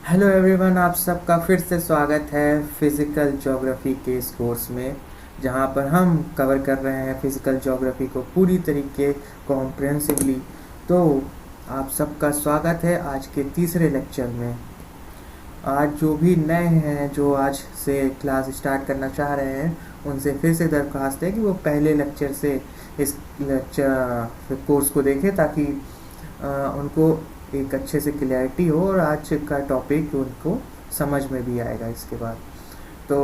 Hello everyone, आप सबका फिर से स्वागत है फिज़िकल ज्योग्राफी के इस कोर्स में, जहां पर हम कवर कर रहे हैं फिज़िकल ज्योग्राफी को पूरी तरीके कॉम्प्रिहेंसिवली। तो आप सबका स्वागत है आज के तीसरे लेक्चर में। आज जो भी नए हैं, जो आज से क्लास स्टार्ट करना चाह रहे हैं, उनसे फिर से दरख्वास्त है कि वो पहले लेक्चर से इस लेक्चर कोर्स को देखें, ताकि उनको एक अच्छे से क्लैरिटी हो और आज का टॉपिक उनको समझ में भी आएगा इसके बाद। तो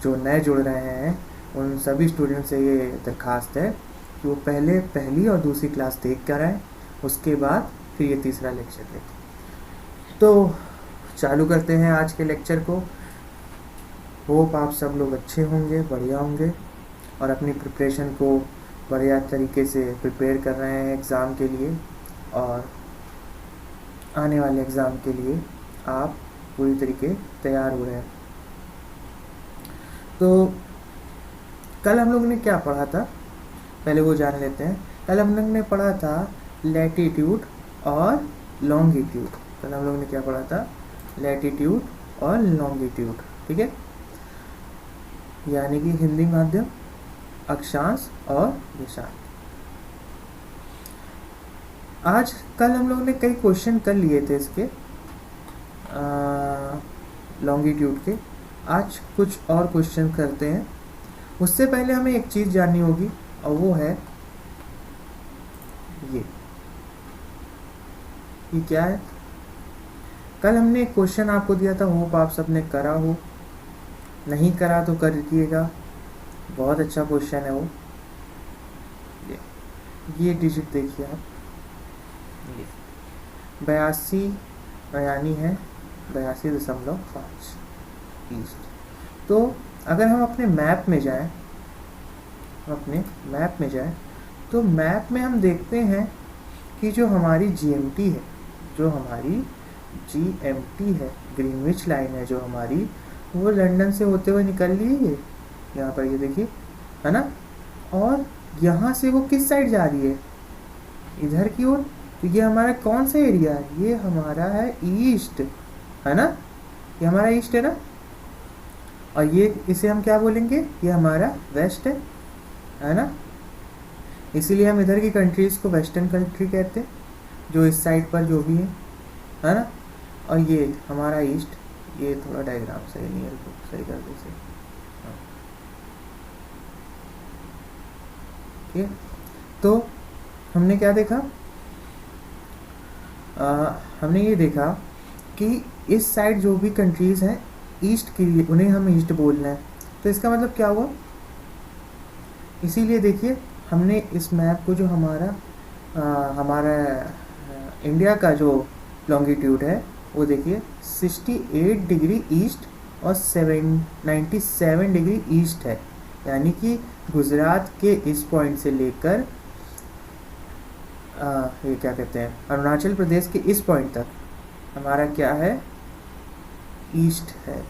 जो नए जुड़ रहे हैं उन सभी स्टूडेंट से ये दरख्वास्त है कि वो पहले पहली और दूसरी क्लास देख कर आएँ, उसके बाद फिर ये तीसरा लेक्चर देखें। तो चालू करते हैं आज के लेक्चर को। होप आप सब लोग अच्छे होंगे, बढ़िया होंगे और अपनी प्रिपरेशन को बढ़िया तरीके से प्रिपेयर कर रहे हैं एग्ज़ाम के लिए, और आने वाले एग्ज़ाम के लिए आप पूरी तरीके तैयार हो रहे हैं। तो कल हम लोग ने क्या पढ़ा था, पहले वो जान लेते हैं। कल हम लोग ने पढ़ा था लैटिट्यूड और लॉन्गिट्यूड। कल हम लोग ने क्या पढ़ा था, लैटिट्यूड और लॉन्गिट्यूड, ठीक है, यानी कि हिंदी माध्यम, अक्षांश और देशांश। आज कल हम लोग ने कई क्वेश्चन कर लिए थे इसके लॉन्गिट्यूड के। आज कुछ और क्वेश्चन करते हैं। उससे पहले हमें एक चीज़ जाननी होगी, और वो है ये क्या है। कल हमने एक क्वेश्चन आपको दिया था, होप आप सबने करा हो, नहीं करा तो कर दीजिएगा, बहुत अच्छा क्वेश्चन है वो। ये डिजिट देखिए आप, 82 यानी है 82.5 ईस्ट। तो अगर हम अपने मैप में जाएं, तो मैप में हम देखते हैं कि जो हमारी जीएमटी है, ग्रीनविच लाइन है जो हमारी, वो लंदन से होते हुए निकल रही है। ये यहाँ पर ये देखिए, है ना। और यहाँ से वो किस साइड जा रही है, इधर की ओर। तो ये हमारा कौन सा एरिया है, ये हमारा है ईस्ट, है ना, ये हमारा ईस्ट है ना। और ये इसे हम क्या बोलेंगे, ये हमारा वेस्ट है ना। इसीलिए हम इधर की कंट्रीज़ को वेस्टर्न कंट्री कहते हैं, जो इस साइड पर जो भी है ना। और ये हमारा ईस्ट, ये थोड़ा डायग्राम सही नहीं है, सही कर दे सही, ठीक है। तो हमने क्या देखा, हमने ये देखा कि इस साइड जो भी कंट्रीज़ हैं ईस्ट के लिए, उन्हें हम ईस्ट बोलना है। तो इसका मतलब क्या हुआ, इसीलिए देखिए हमने इस मैप को, जो हमारा इंडिया का जो लॉन्गिट्यूड है, वो देखिए 68 डिग्री ईस्ट और 97 डिग्री ईस्ट है। यानी कि गुजरात के इस पॉइंट से लेकर ये क्या कहते हैं, अरुणाचल प्रदेश के इस पॉइंट तक हमारा क्या है, ईस्ट है,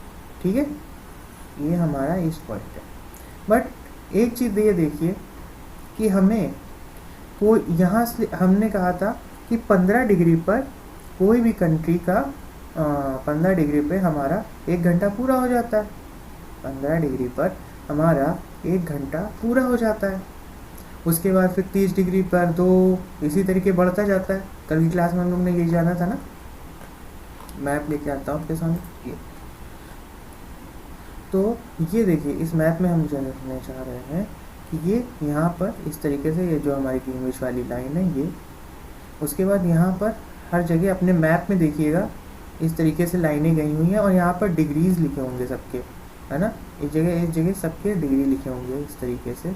ठीक है। ये हमारा ईस्ट पॉइंट है। बट एक चीज़ ये देखिए कि हमें कोई यहाँ से, हमने कहा था कि 15 डिग्री पर कोई भी कंट्री का 15 डिग्री पे हमारा 1 घंटा पूरा हो जाता है। 15 डिग्री पर हमारा 1 घंटा पूरा हो जाता है। उसके बाद फिर 30 डिग्री पर 2, इसी तरीके बढ़ता जाता है। कल की क्लास में हम लोग ने यही जाना था ना। मैप लेके आता हूँ आपके सामने। ये तो ये देखिए, इस मैप में हम जानना चाह रहे हैं कि ये यहाँ पर इस तरीके से, ये जो हमारी ग्रीनविच वाली लाइन है ये, उसके बाद यहाँ पर हर जगह अपने मैप में देखिएगा इस तरीके से लाइनें गई हुई हैं, और यहाँ पर डिग्रीज लिखे होंगे सबके, है ना। इस जगह सबके डिग्री लिखे होंगे इस तरीके से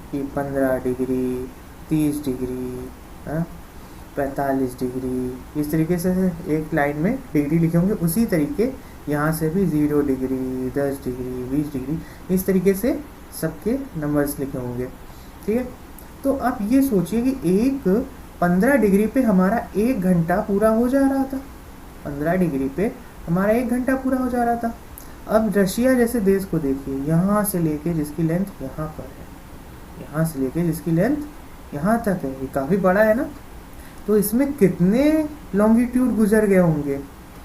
कि 15 डिग्री, 30 डिग्री, 45 डिग्री, इस तरीके से एक लाइन में डिग्री लिखे होंगे। उसी तरीके यहाँ से भी 0 डिग्री, 10 डिग्री, 20 डिग्री, इस तरीके से सबके नंबर्स लिखे होंगे, ठीक है। तो आप ये सोचिए कि एक 15 डिग्री पे हमारा 1 घंटा पूरा हो जा रहा था। 15 डिग्री पे हमारा 1 घंटा पूरा हो जा रहा था। अब रशिया जैसे देश को देखिए, यहाँ से लेके जिसकी लेंथ यहाँ पर है, यहाँ से लेके जिसकी लेंथ यहाँ तक है, ये काफ़ी बड़ा है ना। तो इसमें कितने लॉन्गिट्यूड गुजर गए होंगे,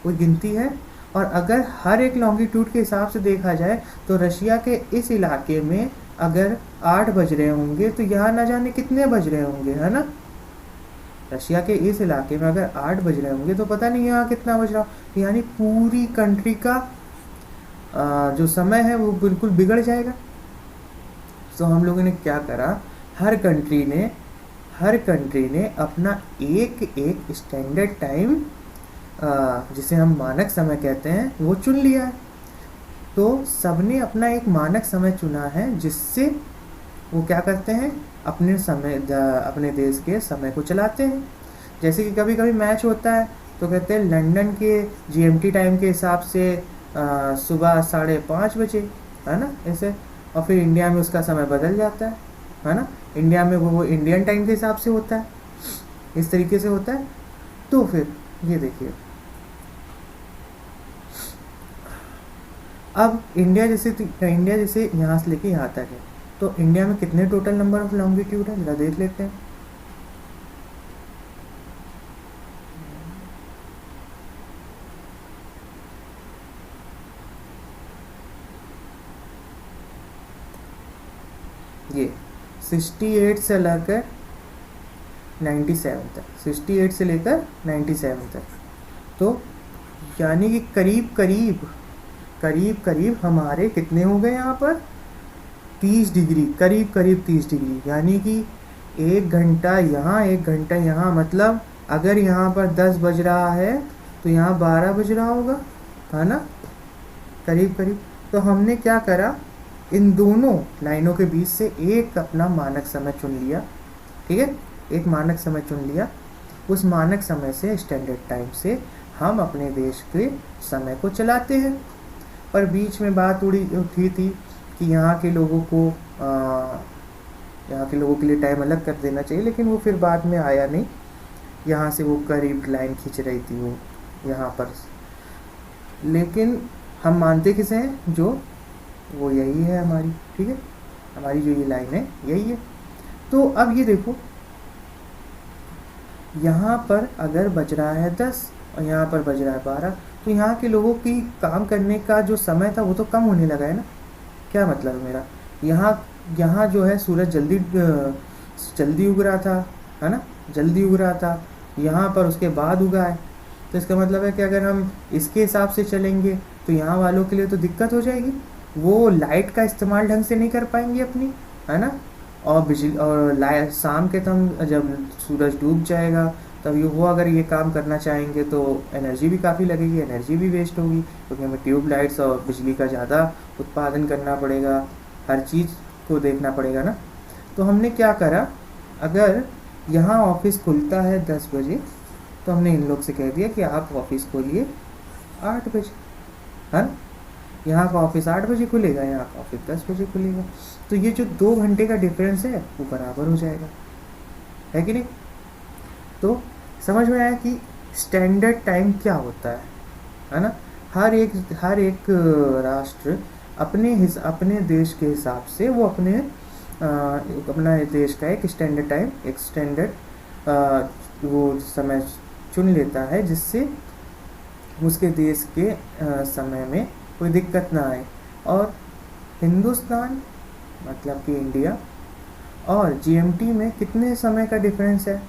कोई गिनती है। और अगर हर एक लॉन्गिट्यूड के हिसाब से देखा जाए तो रशिया के इस इलाके में अगर 8 बज रहे होंगे तो यहाँ ना जाने कितने बज रहे होंगे, है ना। रशिया के इस इलाके में अगर 8 बज रहे होंगे तो पता नहीं यहाँ कितना बज रहा हो, यानी पूरी कंट्री का जो समय है वो बिल्कुल बिगड़ जाएगा। तो हम लोगों ने क्या करा, हर कंट्री ने अपना एक एक स्टैंडर्ड टाइम, जिसे हम मानक समय कहते हैं, वो चुन लिया है। तो सबने अपना एक मानक समय चुना है जिससे वो क्या करते हैं, अपने देश के समय को चलाते हैं। जैसे कि कभी कभी मैच होता है तो कहते हैं लंदन के जीएमटी टाइम के हिसाब से सुबह 5:30 बजे, है ना, ऐसे। और फिर इंडिया में उसका समय बदल जाता है ना। इंडिया में वो इंडियन टाइम के हिसाब से होता है, इस तरीके से होता है। तो फिर ये देखिए, अब इंडिया जैसे यहाँ से लेके यहाँ तक है, तो इंडिया में कितने टोटल नंबर ऑफ लॉन्गिट्यूड है जरा देख लेते हैं। ये 68 से लेकर 97 तक, 68 से लेकर 97 तक, तो यानी कि करीब करीब हमारे कितने हो गए यहाँ पर 30 डिग्री, करीब 30 डिग्री। यानी कि 1 घंटा यहाँ 1 घंटा यहाँ, मतलब अगर यहाँ पर 10 बज रहा है तो यहाँ 12 बज रहा होगा, है ना, करीब। तो हमने क्या करा, इन दोनों लाइनों के बीच से एक अपना मानक समय चुन लिया, ठीक है, एक मानक समय चुन लिया। उस मानक समय से, स्टैंडर्ड टाइम से हम अपने देश के समय को चलाते हैं। पर बीच में बात उठी थी कि यहाँ के लोगों के लिए टाइम अलग कर देना चाहिए, लेकिन वो फिर बाद में आया नहीं। यहाँ से वो करीब लाइन खींच रही थी वो यहाँ पर, लेकिन हम मानते किसे हैं, जो वो यही है हमारी, ठीक है, हमारी जो ये लाइन है यही है। तो अब ये देखो, यहाँ पर अगर बज रहा है 10 और यहाँ पर बज रहा है 12, तो यहाँ के लोगों की काम करने का जो समय था वो तो कम होने लगा है ना। क्या मतलब है मेरा, यहाँ जो है सूरज जल्दी उग रहा था, है ना, जल्दी उग रहा था, यहाँ पर उसके बाद उगा है। तो इसका मतलब है कि अगर हम इसके हिसाब से चलेंगे तो यहाँ वालों के लिए तो दिक्कत हो जाएगी, वो लाइट का इस्तेमाल ढंग से नहीं कर पाएंगे अपनी, है ना। और बिजली और लाइट शाम के तम जब सूरज डूब जाएगा तब वो अगर ये काम करना चाहेंगे तो एनर्जी भी काफ़ी लगेगी, एनर्जी भी वेस्ट होगी, क्योंकि हमें ट्यूब लाइट्स और बिजली का ज़्यादा उत्पादन करना पड़ेगा, हर चीज़ को देखना पड़ेगा ना। तो हमने क्या करा, अगर यहाँ ऑफिस खुलता है 10 बजे तो हमने इन लोग से कह दिया कि आप ऑफिस खोलिए 8 बजे, है ना। यहाँ का ऑफिस 8 बजे खुलेगा, यहाँ का ऑफिस 10 बजे खुलेगा। तो ये जो 2 घंटे का डिफरेंस है वो बराबर हो जाएगा, है कि नहीं। तो समझ में आया कि स्टैंडर्ड टाइम क्या होता है ना। हर एक राष्ट्र अपने देश के हिसाब से वो अपना देश का एक स्टैंडर्ड टाइम, एक स्टैंडर्ड वो समय चुन लेता है, जिससे उसके देश के समय में कोई दिक्कत ना आए। और हिंदुस्तान मतलब कि इंडिया और जीएमटी में कितने समय का डिफरेंस है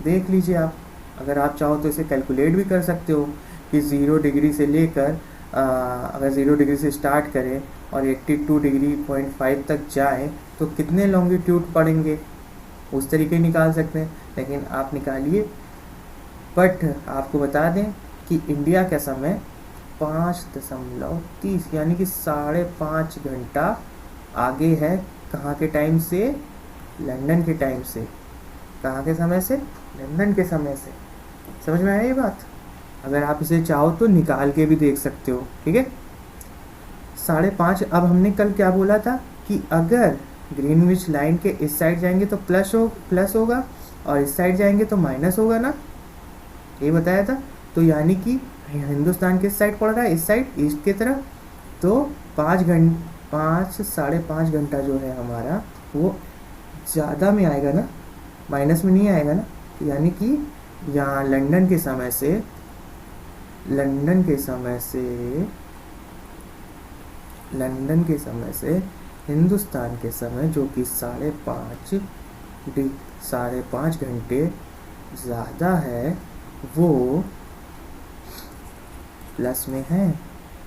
देख लीजिए आप। अगर आप चाहो तो इसे कैलकुलेट भी कर सकते हो कि 0 डिग्री से लेकर अगर 0 डिग्री से स्टार्ट करें और 82 डिग्री 0.5 तक जाएं तो कितने लॉन्गिट्यूड पड़ेंगे, उस तरीके निकाल सकते हैं। लेकिन आप निकालिए, बट आपको बता दें कि इंडिया का समय 5.30 यानी कि 5.5 घंटा आगे है। कहाँ के टाइम से, लंदन के टाइम से। कहाँ के समय से, लंदन के समय से। समझ में आया ये बात। अगर आप इसे चाहो तो निकाल के भी देख सकते हो, ठीक है। 5.5। अब हमने कल क्या बोला था कि अगर ग्रीनविच लाइन के इस साइड जाएंगे तो प्लस होगा और इस साइड जाएंगे तो माइनस होगा ना, ये बताया था। तो यानी कि हिंदुस्तान किस साइड पड़ रहा है, इस साइड, ईस्ट की तरफ। तो 5.5 घंटा जो है हमारा वो ज़्यादा में आएगा ना, माइनस में नहीं आएगा ना। यानी कि यहाँ लंदन के समय से लंदन के समय से हिंदुस्तान के समय जो कि 5.5 घंटे ज़्यादा है, वो प्लस में है,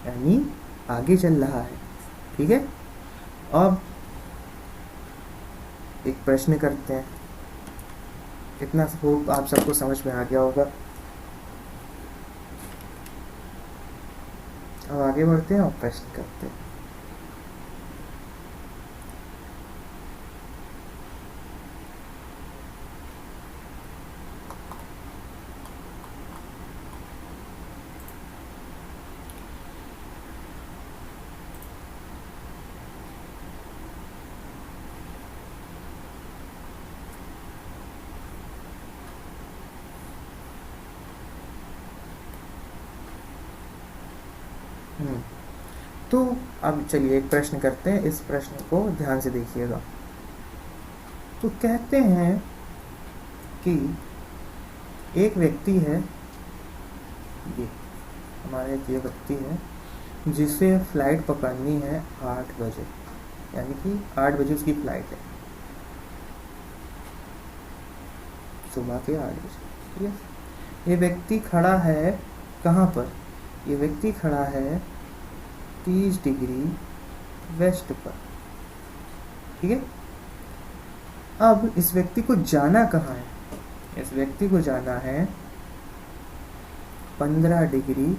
यानी आगे चल रहा है। ठीक है, अब एक प्रश्न करते हैं। इतना होप आप सबको समझ में आ गया होगा। अब आगे बढ़ते हैं और प्रश्न करते हैं। तो अब चलिए एक प्रश्न करते हैं। इस प्रश्न को ध्यान से देखिएगा। तो कहते हैं कि एक व्यक्ति है, ये हमारे ये व्यक्ति है जिसे फ्लाइट पकड़नी है 8 बजे, यानी कि 8 बजे उसकी फ्लाइट है, सुबह के 8 बजे। ठीक है, ये व्यक्ति खड़ा है कहाँ पर? ये व्यक्ति खड़ा है 30 डिग्री वेस्ट पर। ठीक है, अब इस व्यक्ति को जाना कहाँ है? इस व्यक्ति को जाना है 15 डिग्री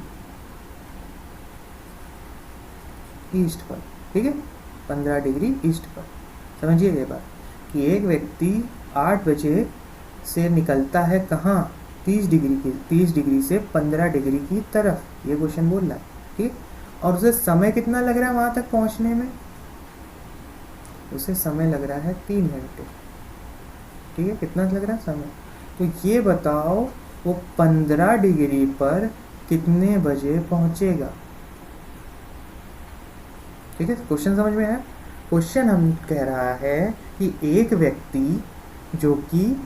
ईस्ट पर। ठीक है, 15 डिग्री ईस्ट पर। समझिए ये बात कि एक व्यक्ति 8 बजे से निकलता है कहाँ? 30 डिग्री से 15 डिग्री की तरफ, ये क्वेश्चन बोल रहा है। ठीक, और उसे समय कितना लग रहा है वहां तक पहुंचने में? उसे समय लग रहा है 3 घंटे। ठीक है, कितना लग रहा है समय? तो ये बताओ वो 15 डिग्री पर कितने बजे पहुंचेगा? ठीक है, क्वेश्चन समझ में आया? क्वेश्चन हम कह रहा है कि एक व्यक्ति जो कि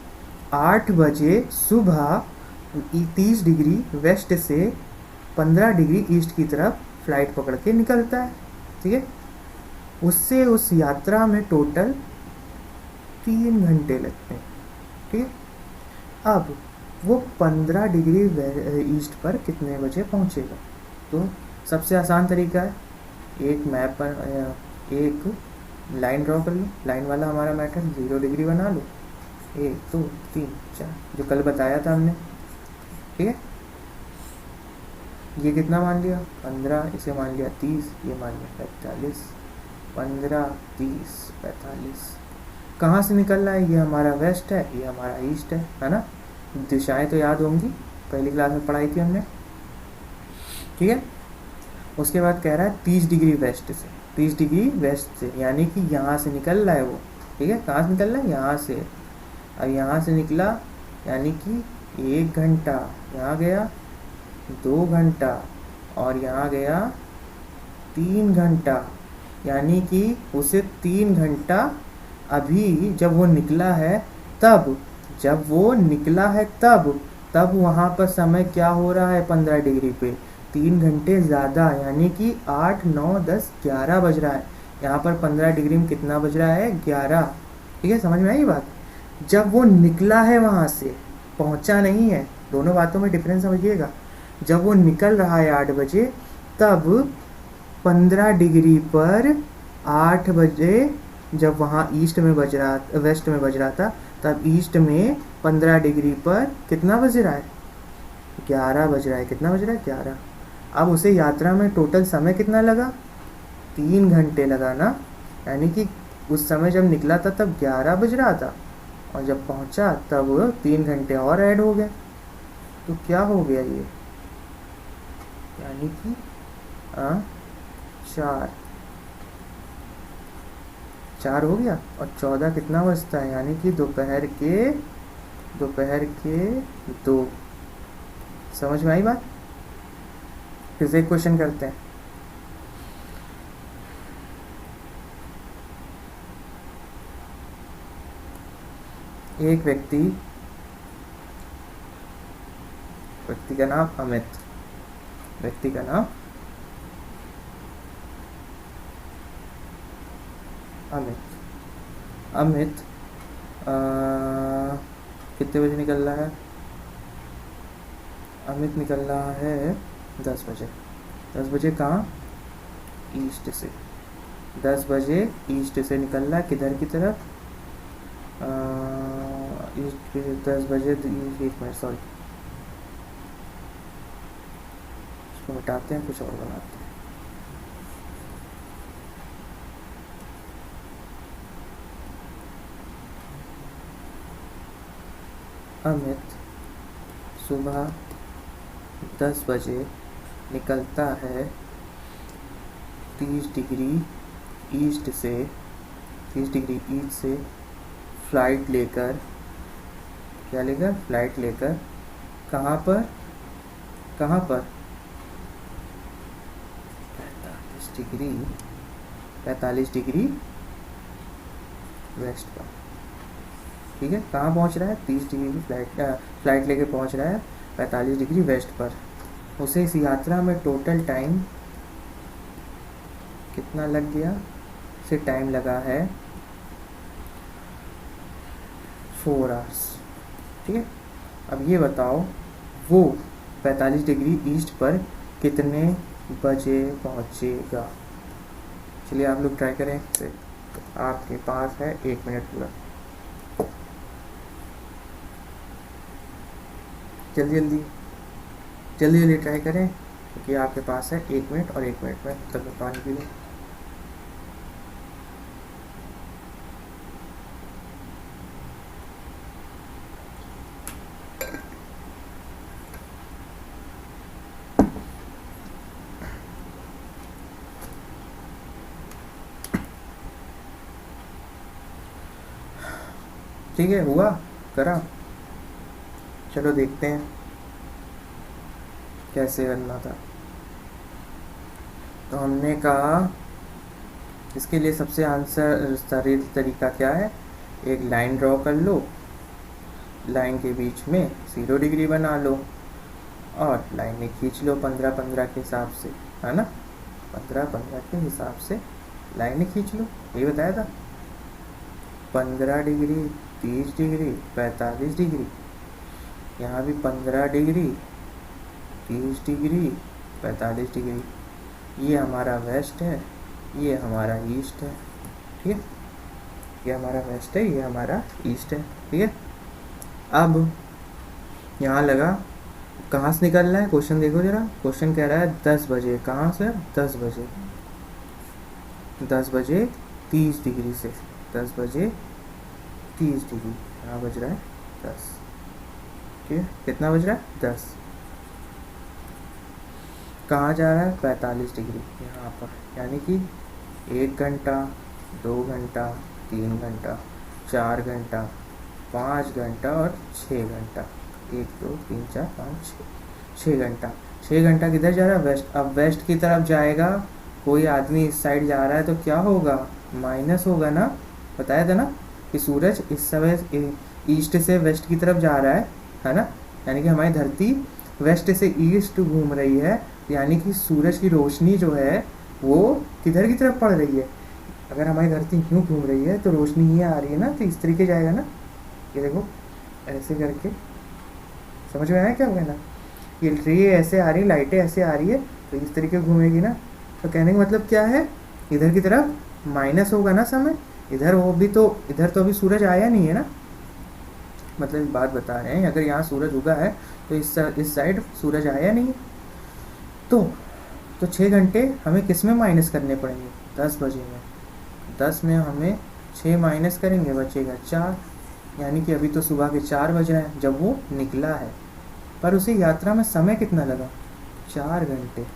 8 बजे सुबह 30 डिग्री वेस्ट से 15 डिग्री ईस्ट की तरफ फ्लाइट पकड़ के निकलता है। ठीक है, उससे उस यात्रा में टोटल 3 घंटे लगते हैं। ठीक है, अब वो 15 डिग्री ईस्ट पर कितने बजे पहुंचेगा? तो सबसे आसान तरीका है, एक मैप पर एक लाइन ड्रॉ कर लो। लाइन वाला हमारा मैटर 0 डिग्री बना लो। 1 2 3 4 जो कल बताया था हमने। ठीक है, ये कितना मान लिया? 15, इसे मान लिया 30, ये मान लिया 45। 15 30 45 कहाँ से निकल रहा है? ये हमारा वेस्ट है, ये हमारा ईस्ट है ना? दिशाएं तो याद होंगी, पहली क्लास में पढ़ाई थी हमने। ठीक है, उसके बाद कह रहा है 30 डिग्री वेस्ट से, 30 डिग्री वेस्ट से, यानी कि यहाँ से निकल रहा है वो। ठीक है, कहाँ से निकल रहा है? यहाँ से। अब यहाँ से निकला यानी कि 1 घंटा, यहाँ गया 2 घंटा और यहाँ गया 3 घंटा, यानी कि उसे 3 घंटा अभी जब वो निकला है तब वहाँ पर समय क्या हो रहा है? 15 डिग्री पे 3 घंटे ज़्यादा, यानी कि 8 9 10 11 बज रहा है। यहाँ पर 15 डिग्री में कितना बज रहा है? 11। ठीक है, समझ में आई बात? जब वो निकला है वहाँ से, पहुँचा नहीं है, दोनों बातों में डिफरेंस समझिएगा। जब वो निकल रहा है 8 बजे, तब 15 डिग्री पर 8 बजे जब वहाँ वेस्ट में बज रहा था, तब ईस्ट में 15 डिग्री पर कितना बज रहा है? 11 बज रहा है। कितना बज रहा है? 11। अब उसे यात्रा में टोटल समय कितना लगा? 3 घंटे लगा ना, यानी कि उस समय जब निकला था तब 11 बज रहा था और जब पहुंचा तब 3 घंटे और ऐड हो गए। तो क्या हो गया ये? यानी कि 4 हो गया और 14 कितना बजता है? यानी कि दोपहर के 2। समझ में आई बात? फिर से एक क्वेश्चन करते हैं। एक व्यक्ति का नाम अमित, व्यक्ति का नाम अमित। अमित कितने बजे निकल रहा है? अमित निकल रहा है 10 बजे। 10 बजे कहाँ? ईस्ट से। 10 बजे ईस्ट से निकल रहा है, किधर की तरफ? ईस्ट। 10 बजे, एक मिनट सॉरी, इसको मिटाते हैं, कुछ और बनाते हैं। अमित सुबह 10 बजे निकलता है 30 डिग्री ईस्ट से, 30 डिग्री ईस्ट से फ्लाइट लेकर, क्या लेकर? फ्लाइट लेकर कहाँ पर? 45 डिग्री वेस्ट पर। ठीक है, कहाँ पहुँच रहा है? 30 डिग्री की फ्लाइट लेके पहुँच रहा है 45 डिग्री वेस्ट पर। उसे इस यात्रा में टोटल टाइम कितना लग गया? उसे टाइम लगा है 4 आवर्स। ठीक है, अब ये बताओ वो 45 डिग्री ईस्ट पर कितने बजे पहुँचेगा? चलिए आप लोग ट्राई करें। आपके पास है 1 मिनट पूरा, जल्दी ट्राई करें, क्योंकि आपके पास है 1 मिनट, और 1 मिनट में तब तक पानी पी लें। ठीक है, हुआ करा? चलो देखते हैं कैसे करना था। तो हमने कहा इसके लिए सबसे आंसर सरल तरीका क्या है? एक लाइन ड्रॉ कर लो, लाइन के बीच में 0 डिग्री बना लो, और लाइनें खींच लो 15-15 के हिसाब से, है ना? 15-15 के हिसाब से लाइनें खींच लो, ये बताया था। 15 डिग्री, 30 डिग्री, 45 डिग्री, यहाँ भी 15 डिग्री, 30 डिग्री, 45 डिग्री। ये हमारा वेस्ट है, ये हमारा ईस्ट है। ठीक है, ये हमारा वेस्ट है, ये हमारा ईस्ट है। ठीक है, अब यहाँ लगा, कहाँ से निकल रहा है? क्वेश्चन देखो जरा, क्वेश्चन कह रहा है 10 बजे। कहाँ से? 10 बजे, 10 बजे 30 डिग्री से, 10 बजे 30 डिग्री, यहाँ बज रहा है 10। ठीक है, कितना बज रहा है? 10। कहाँ जा रहा है? 45 डिग्री, यहाँ पर, यानी कि 1 घंटा, 2 घंटा, 3 घंटा, 4 घंटा, 5 घंटा और 6 घंटा। 1 2 3 4 5 6 घंटा। 6 घंटा किधर जा रहा है? वेस्ट। अब वेस्ट की तरफ जाएगा, कोई आदमी इस साइड जा रहा है तो क्या होगा? माइनस होगा ना। बताया था ना कि सूरज इस समय ईस्ट से वेस्ट की तरफ जा रहा है ना? यानी कि हमारी धरती वेस्ट से ईस्ट घूम रही है, यानी कि सूरज की रोशनी जो है वो किधर की तरफ पड़ रही है? अगर हमारी धरती यूँ घूम रही है तो रोशनी ये आ रही है ना, तो इस तरीके जाएगा ना। ये देखो ऐसे करके, समझ में आया क्या कहना? ये रे ऐसे आ रही, लाइटें ऐसे आ रही है, तो इस तरीके घूमेगी ना। तो कहने का मतलब क्या है? इधर की तरफ माइनस होगा ना समय, इधर वो भी तो, इधर तो अभी सूरज आया नहीं है ना। मतलब बात बता रहे हैं, अगर यहाँ सूरज उगा है तो इस साइड सूरज आया नहीं है। तो 6 घंटे हमें किस में माइनस करने पड़ेंगे? 10 बजे में। 10 में हमें 6 माइनस करेंगे, बचेगा 4। यानी कि अभी तो सुबह के 4 बज रहे हैं जब वो निकला है, पर उसे यात्रा में समय कितना लगा? 4 घंटे।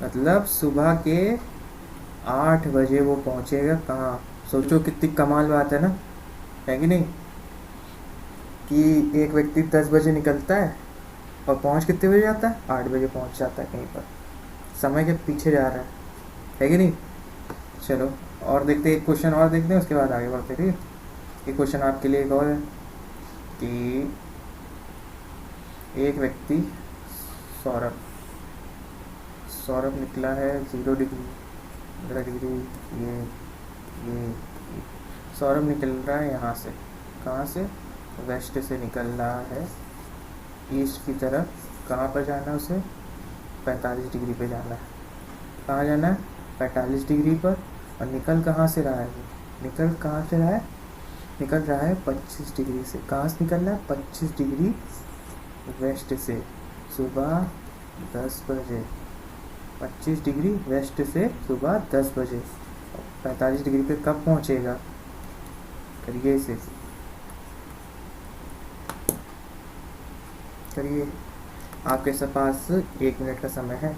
मतलब सुबह के 8 बजे वो पहुंचेगा कहाँ? सोचो कितनी कमाल बात है ना, है कि नहीं? कि एक व्यक्ति 10 बजे निकलता है और पहुंच कितने बजे जाता है? 8 बजे पहुंच जाता है कहीं पर। समय के पीछे जा रहा है कि नहीं? चलो और देखते हैं, एक क्वेश्चन और देखते हैं, उसके बाद आगे बढ़ते। ठीक है, ये क्वेश्चन आपके लिए एक और है कि एक व्यक्ति सौरभ सौरभ निकला है 0 डिग्री 15 डिग्री। ये सौरभ निकल रहा है यहाँ से, कहाँ से, वेस्ट से निकल रहा है ईस्ट की तरफ। कहाँ पर जाना है उसे, 45 डिग्री पे जाना है। कहाँ जाना है, 45 डिग्री पर। और निकल कहाँ से रहा है वो, निकल कहाँ से रहा है, निकल रहा है 25 डिग्री से। कहाँ से निकल रहा है, 25 डिग्री वेस्ट से, सुबह 10 बजे। 25 डिग्री वेस्ट से सुबह 10 बजे। 45 डिग्री पे कब पहुँचेगा, करिए इसे, करिए। आपके पास 1 मिनट का समय है।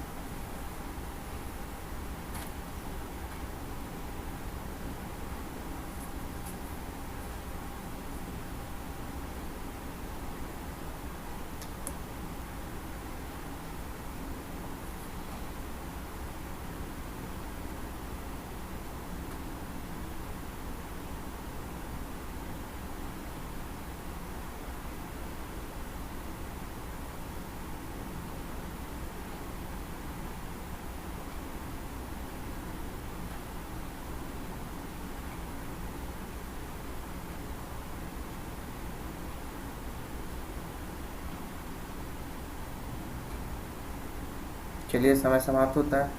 चलिए, समय समाप्त होता है।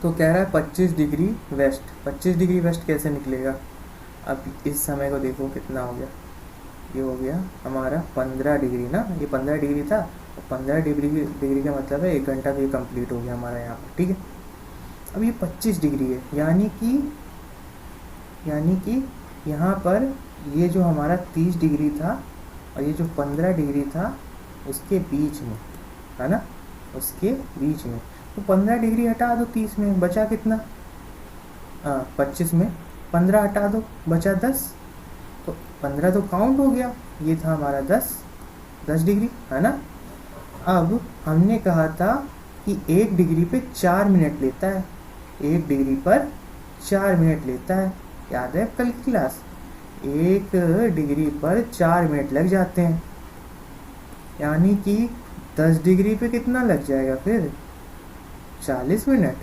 तो कह रहा है 25 डिग्री वेस्ट। 25 डिग्री वेस्ट कैसे निकलेगा, अब इस समय को देखो कितना हो गया, ये हो गया हमारा 15 डिग्री ना, ये 15 डिग्री था। 15 डिग्री का मतलब है 1 घंटा तो ये कंप्लीट हो गया हमारा यहाँ पर, ठीक है। अब ये 25 डिग्री है, यानी कि यहाँ पर ये जो हमारा 30 डिग्री था और ये जो 15 डिग्री था उसके बीच में, है ना, उसके बीच में। तो 15 डिग्री हटा दो 30 में, बचा कितना, 25 में 15 हटा दो, बचा 10। तो 15 तो काउंट हो गया, ये था हमारा 10 डिग्री, है ना। अब हमने कहा था कि 1 डिग्री पे 4 मिनट लेता है, 1 डिग्री पर 4 मिनट लेता है, याद है कल की क्लास। 1 डिग्री पर 4 मिनट लग जाते हैं, यानी कि 10 डिग्री पे कितना लग जाएगा फिर, 40 मिनट।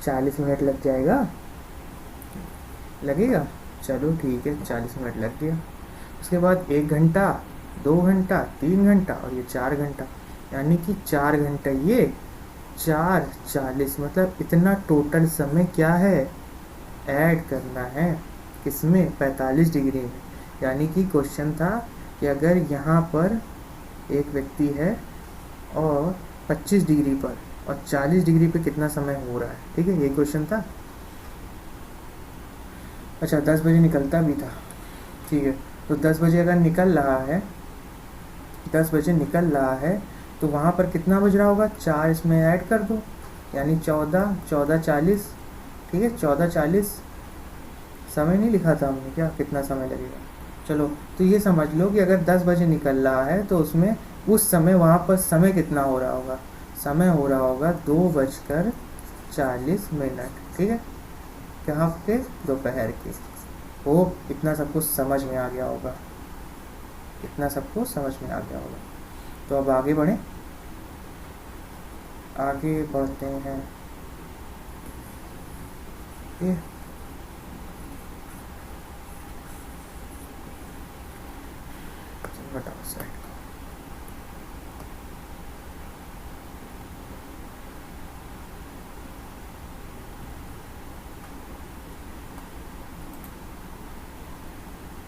40 मिनट लग जाएगा, लगेगा, चलो ठीक है, 40 मिनट लग गया। उसके बाद 1 घंटा, 2 घंटा, 3 घंटा और ये 4 घंटा, यानी कि 4 घंटा ये 4:40, मतलब इतना टोटल समय क्या है, ऐड करना है किसमें, 45 डिग्री में। यानी कि क्वेश्चन था कि अगर यहाँ पर एक व्यक्ति है और 25 डिग्री पर और 40 डिग्री पे कितना समय हो रहा है, ठीक है, ये क्वेश्चन था। अच्छा, 10 बजे निकलता भी था, ठीक है। तो 10 बजे अगर निकल रहा है, 10 बजे निकल रहा है तो वहाँ पर कितना बज रहा होगा, 4 इसमें ऐड कर दो, यानी 14:40, ठीक है, 14:40। समय नहीं लिखा था हमने क्या, कितना समय लगेगा, चलो। तो ये समझ लो कि अगर 10 बजे निकल रहा है तो उसमें उस समय वहाँ पर समय कितना हो रहा होगा, समय हो रहा होगा 2:40, ठीक है, कहाँ पे, दोपहर के। वो इतना सबको समझ में आ गया होगा, इतना सबको समझ में आ गया होगा। तो अब आगे बढ़ें, आगे बढ़ते हैं। ये हटाओ साइड को।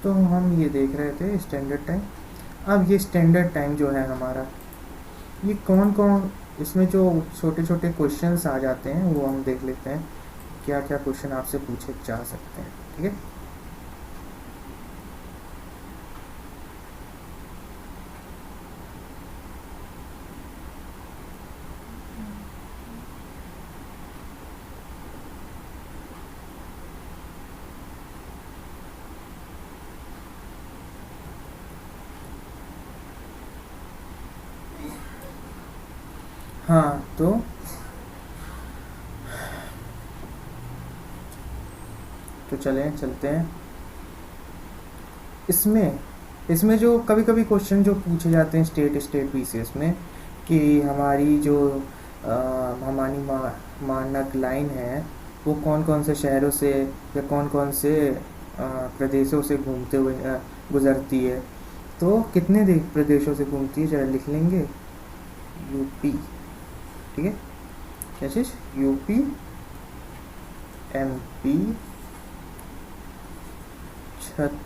तो हम ये देख रहे थे स्टैंडर्ड टाइम। अब ये स्टैंडर्ड टाइम जो है हमारा, ये कौन कौन, इसमें जो छोटे छोटे क्वेश्चंस आ जाते हैं वो हम देख लेते हैं, क्या क्या क्वेश्चन आपसे पूछे जा सकते हैं, ठीक है। हाँ, तो तो चलते हैं। इसमें जो कभी कभी क्वेश्चन जो पूछे जाते हैं स्टेट बेसिस में, कि हमारी जो हमारी मानक लाइन है वो कौन कौन से शहरों से या कौन कौन से प्रदेशों से घूमते हुए गुजरती है। तो कितने प्रदेशों से घूमती है जरा लिख लेंगे। यूपी, ठीक है, क्या चीज़, यूपी, एमपी, छत्तीसगढ़,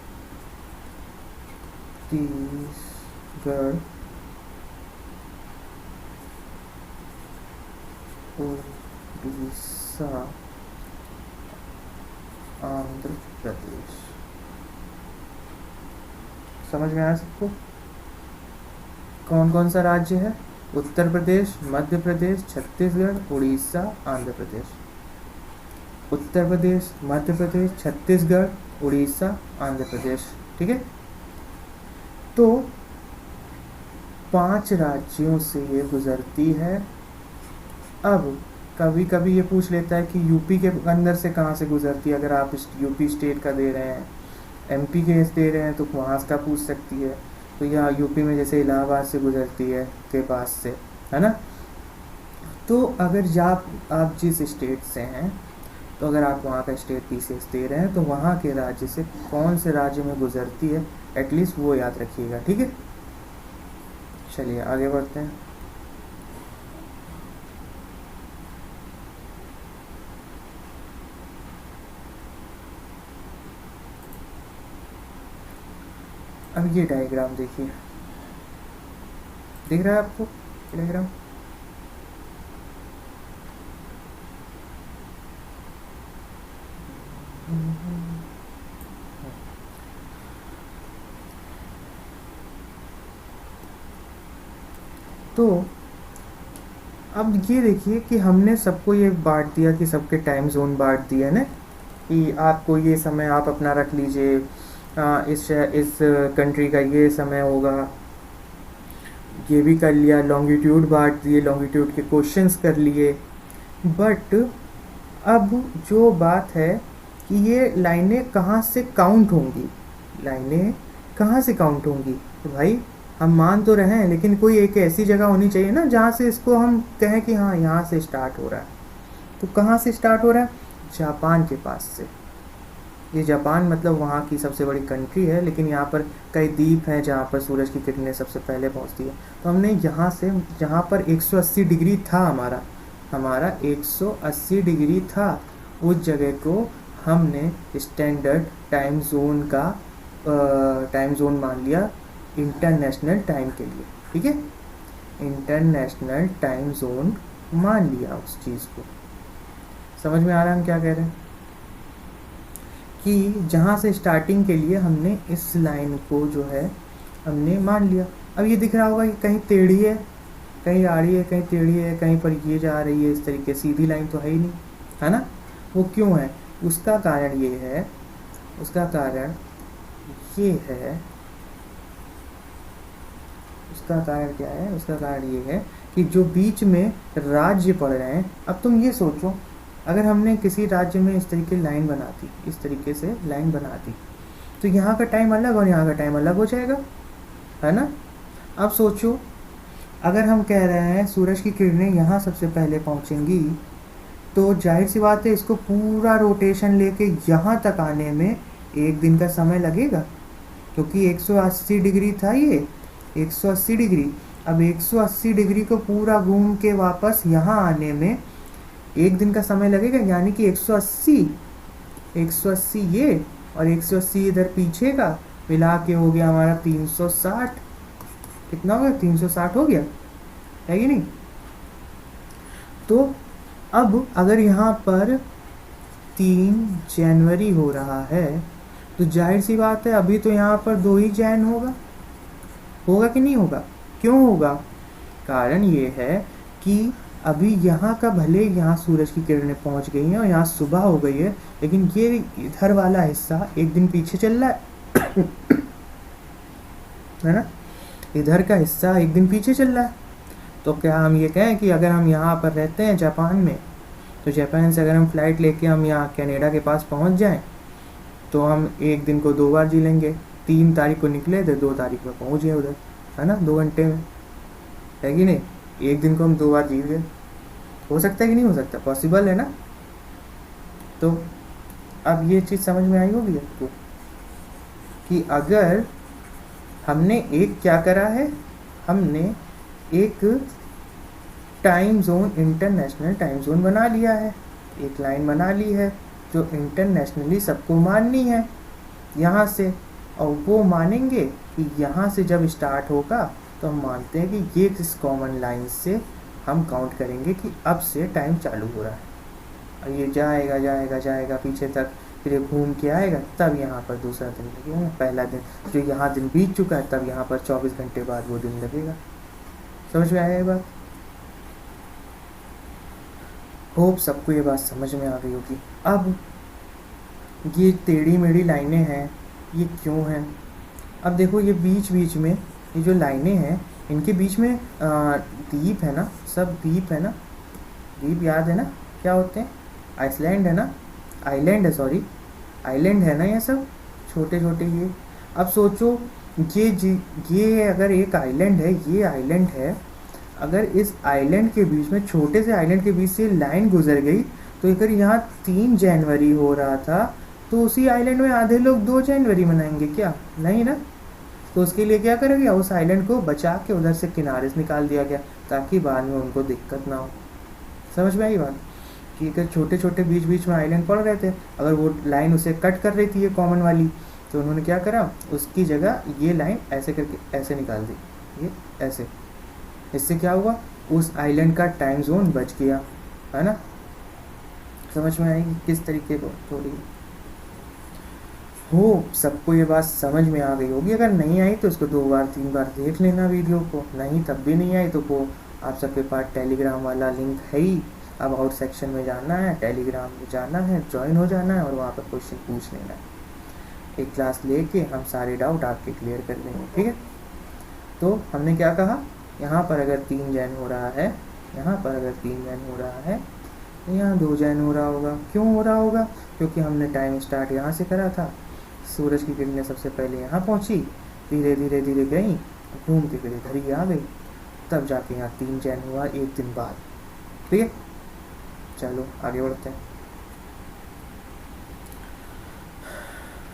उड़ीसा, आंध्र प्रदेश। समझ में आया सबको? कौन कौन सा राज्य है? उत्तर प्रदेश, मध्य प्रदेश, छत्तीसगढ़, उड़ीसा, आंध्र प्रदेश। उत्तर प्रदेश, मध्य प्रदेश, छत्तीसगढ़, उड़ीसा, आंध्र प्रदेश, ठीक है। तो 5 राज्यों से ये गुजरती है। अब कभी कभी ये पूछ लेता है कि यूपी के अंदर से कहाँ से गुजरती है। अगर आप यूपी स्टेट का दे रहे हैं, एमपी के दे रहे हैं, तो वहाँ का पूछ सकती है। तो यहाँ यूपी में जैसे इलाहाबाद से गुजरती है के पास से, है ना। तो अगर आप जिस स्टेट से हैं, तो अगर आप वहाँ का स्टेट पीसीएस दे रहे हैं, तो वहाँ के राज्य से कौन से राज्य में गुजरती है एटलीस्ट वो याद रखिएगा, ठीक है। चलिए आगे बढ़ते हैं। अब ये डायग्राम देखिए, दिख रहा है आपको डायग्राम? तो अब ये देखिए कि हमने सबको ये बांट दिया, कि सबके टाइम जोन बांट दिया ना, कि आपको ये समय आप अपना रख लीजिए, इस कंट्री का ये समय होगा, ये भी कर लिया। लॉन्गिट्यूड बांट दिए, लॉन्गिट्यूड के क्वेश्चंस कर लिए। बट अब जो बात है कि ये लाइनें कहाँ से काउंट होंगी, लाइनें कहाँ से काउंट होंगी। तो भाई हम मान तो रहे हैं, लेकिन कोई एक ऐसी जगह होनी चाहिए ना जहाँ से इसको हम कहें कि हाँ यहाँ से स्टार्ट हो रहा है। तो कहाँ से स्टार्ट हो रहा है? जापान के पास से। ये जापान मतलब वहाँ की सबसे बड़ी कंट्री है, लेकिन यहाँ पर कई द्वीप हैं जहाँ पर सूरज की किरणें सबसे पहले पहुँचती है। तो हमने यहाँ से, जहाँ पर 180 डिग्री था हमारा 180 डिग्री था, उस जगह को हमने स्टैंडर्ड टाइम जोन का टाइम जोन मान लिया इंटरनेशनल टाइम के लिए, ठीक है। इंटरनेशनल टाइम जोन मान लिया उस चीज़ को। समझ में आ रहा है हम क्या कह रहे हैं? कि जहाँ से स्टार्टिंग के लिए हमने इस लाइन को जो है हमने मान लिया। अब ये दिख रहा होगा कि कहीं टेढ़ी है, कहीं आड़ी है, कहीं टेढ़ी है, कहीं पर ये जा रही है, इस तरीके सीधी लाइन तो है ही नहीं, है ना। वो क्यों है? उसका कारण ये है, उसका कारण ये है, उसका कारण क्या है? उसका कारण ये है कि जो बीच में राज्य पड़ रहे हैं। अब तुम ये सोचो, अगर हमने किसी राज्य में इस तरीके लाइन बनाती, इस तरीके से लाइन बनाती, तो यहाँ का टाइम अलग और यहाँ का टाइम अलग हो जाएगा, है ना। अब सोचो, अगर हम कह रहे हैं सूरज की किरणें यहाँ सबसे पहले पहुँचेंगी, तो जाहिर सी बात है इसको पूरा रोटेशन लेके यहाँ तक आने में 1 दिन का समय लगेगा, क्योंकि 180 डिग्री था ये, 180 डिग्री। अब 180 डिग्री को पूरा घूम के वापस यहाँ आने में 1 दिन का समय लगेगा, यानी कि 180 ये और 180 इधर पीछे का मिला के हो गया हमारा 360। कितना हो गया? 360 हो गया, है कि नहीं। तो अब अगर यहाँ पर 3 जनवरी हो रहा है, तो जाहिर सी बात है अभी तो यहाँ पर 2 ही जैन होगा कि नहीं होगा? क्यों होगा? कारण ये है कि अभी यहाँ का भले यहाँ सूरज की किरणें पहुँच गई हैं और यहाँ सुबह हो गई है, लेकिन ये इधर वाला हिस्सा 1 दिन पीछे चल रहा है है ना। इधर का हिस्सा 1 दिन पीछे चल रहा है। तो क्या हम ये कहें कि अगर हम यहाँ पर रहते हैं जापान में, तो जापान से अगर हम फ़्लाइट लेके हम यहाँ कनाडा के पास पहुँच जाएं, तो हम एक दिन को 2 बार जी लेंगे। 3 तारीख को निकले थे, 2 तारीख में पहुंच गए उधर, है ना, 2 घंटे में, है कि नहीं। एक दिन को हम 2 बार जीत गए। हो सकता है कि नहीं हो सकता, पॉसिबल है ना। तो अब ये चीज़ समझ में आई होगी आपको कि अगर हमने एक क्या करा है, हमने एक time zone, international time zone बना लिया है, एक लाइन बना ली है जो इंटरनेशनली सबको माननी है यहाँ से, और वो मानेंगे कि यहाँ से जब स्टार्ट होगा तो हम मानते हैं कि ये इस कॉमन लाइन से हम काउंट करेंगे कि अब से टाइम चालू हो रहा है, और ये जाएगा जाएगा जाएगा पीछे तक, फिर ये घूम के आएगा, तब यहाँ पर दूसरा दिन लगेगा, पहला दिन जो यहाँ दिन बीत चुका है, तब यहाँ पर 24 घंटे बाद वो दिन लगेगा। समझ में आया ये बात? होप सबको ये बात समझ में आ गई होगी। अब ये टेढ़ी मेढ़ी लाइनें हैं, ये क्यों हैं? अब देखो, ये बीच बीच में ये जो लाइनें हैं, इनके बीच में द्वीप है ना, सब द्वीप है ना, द्वीप याद है ना क्या होते हैं? आइसलैंड है ना, आइलैंड है, सॉरी, आइलैंड है ना, ये सब छोटे छोटे ये। अब सोचो, ये अगर एक आइलैंड है, ये आइलैंड है, अगर इस आइलैंड के बीच में, छोटे से आइलैंड के बीच से लाइन गुजर गई, तो अगर यहाँ 3 जनवरी हो रहा था, तो उसी आइलैंड में आधे लोग 2 जनवरी मनाएंगे क्या? नहीं ना। तो उसके लिए क्या करा गया, उस आइलैंड को बचा के उधर से किनारे से निकाल दिया गया, ताकि बाद में उनको दिक्कत ना हो। समझ में आई बात? कि अगर छोटे छोटे बीच बीच में आइलैंड पड़ रहे थे, अगर वो लाइन उसे कट कर रही थी, ये कॉमन वाली, तो उन्होंने क्या करा, उसकी जगह ये लाइन ऐसे करके ऐसे निकाल दी, ये ऐसे। इससे क्या हुआ, उस आइलैंड का टाइम जोन बच गया, है ना। समझ में आएगी किस तरीके को? थोड़ी हो सबको ये बात समझ में आ गई होगी। अगर नहीं आई तो इसको 2 बार 3 बार देख लेना वीडियो को, नहीं तब भी नहीं आई तो वो आप सबके पास टेलीग्राम वाला लिंक है ही, अबाउट सेक्शन में जाना है, टेलीग्राम में जाना है, ज्वाइन हो जाना है, और वहाँ पर क्वेश्चन पूछ लेना है। एक क्लास लेके हम सारे डाउट आपके क्लियर कर देंगे, ठीक है। तो हमने क्या कहा, यहाँ पर अगर 3 जैन हो रहा है, यहाँ पर अगर 3 जैन हो रहा है, तो यहाँ 2 जैन हो रहा होगा। क्यों हो रहा होगा? क्योंकि हमने टाइम स्टार्ट यहाँ से करा था, सूरज की किरणें सबसे पहले यहाँ पहुँची, धीरे धीरे धीरे गई, घूम के फिर इधर ही आ गई, तब जाके यहाँ 3 जैन हुआ एक दिन बाद, ठीक है। चलो आगे बढ़ते हैं।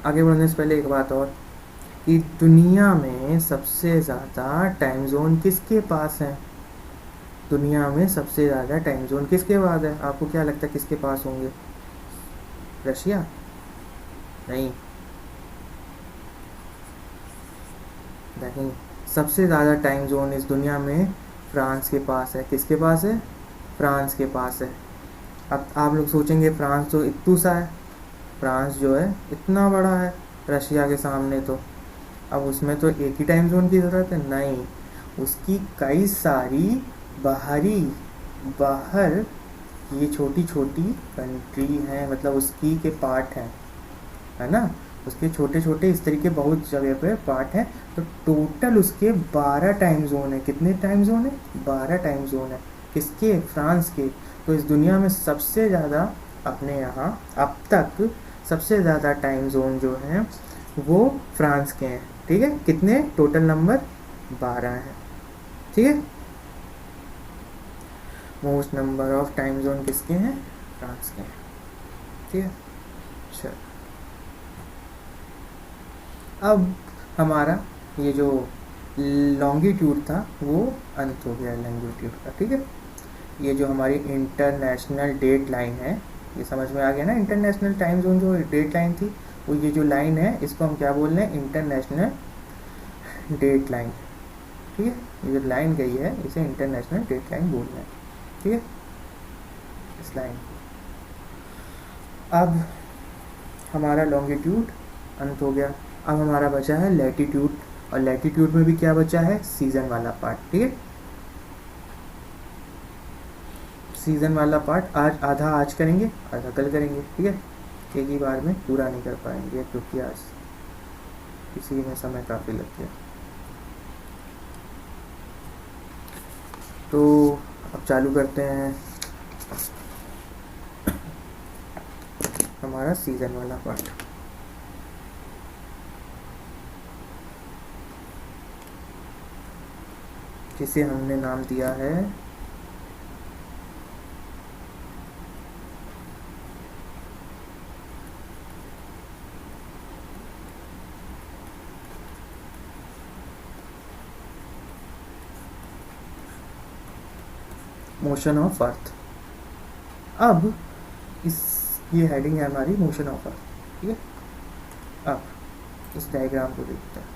आगे बढ़ने से पहले एक बात और, कि दुनिया में सबसे ज़्यादा टाइम जोन किसके पास है? दुनिया में सबसे ज़्यादा टाइम जोन किसके पास है? आपको क्या लगता है किसके पास होंगे? रशिया? नहीं, नहीं, सबसे ज़्यादा टाइम जोन इस दुनिया में फ्रांस के पास है। किसके पास है? फ्रांस के पास है। अब आप लोग सोचेंगे फ्रांस तो इतना सा है, फ्रांस जो है इतना बड़ा है रशिया के सामने, तो अब उसमें तो एक ही टाइम जोन की ज़रूरत है? नहीं, उसकी कई सारी बाहर ये छोटी छोटी कंट्री हैं, मतलब उसकी के पार्ट हैं, है ना, उसके छोटे छोटे इस तरीके बहुत जगह पे पार्ट हैं। तो टोटल उसके 12 टाइम जोन है। कितने टाइम जोन है? 12 टाइम जोन है। किसके? फ्रांस के। तो इस दुनिया में सबसे ज़्यादा अपने यहाँ अब तक सबसे ज़्यादा टाइम जोन जो हैं वो फ्रांस के हैं, ठीक है। कितने? टोटल नंबर 12 हैं, ठीक है। Most number of time zone किसके हैं? फ्रांस के हैं, ठीक है। चलो, अब हमारा ये जो लॉन्गिट्यूड था वो अंत हो गया लॉन्गिट्यूड का, ठीक है। ये जो हमारी इंटरनेशनल डेट लाइन है, ये समझ में आ गया ना। इंटरनेशनल टाइम जोन जो डेट लाइन थी, वो ये जो लाइन है इसको हम क्या बोल रहे हैं? इंटरनेशनल डेट लाइन, ठीक है। ये जो लाइन गई है इसे इंटरनेशनल डेट लाइन बोल रहे हैं, ठीक है, इस लाइन। अब हमारा लॉन्गिट्यूड अंत हो गया। अब हमारा बचा है लैटिट्यूड, और लैटिट्यूड में भी क्या बचा है? सीज़न वाला पार्ट, ठीक है। सीज़न वाला पार्ट आधा आज करेंगे, आधा कल करेंगे, ठीक है। एक ही बार में पूरा नहीं कर पाएंगे क्योंकि आज इसी में समय काफ़ी लग गया। तो अब चालू करते हैं हमारा सीज़न वाला पार्ट। जिसे हमने नाम दिया है मोशन ऑफ अर्थ। अब इस ये हेडिंग है हमारी मोशन ऑफ अर्थ, ठीक है। अब इस डायग्राम को देखते हैं।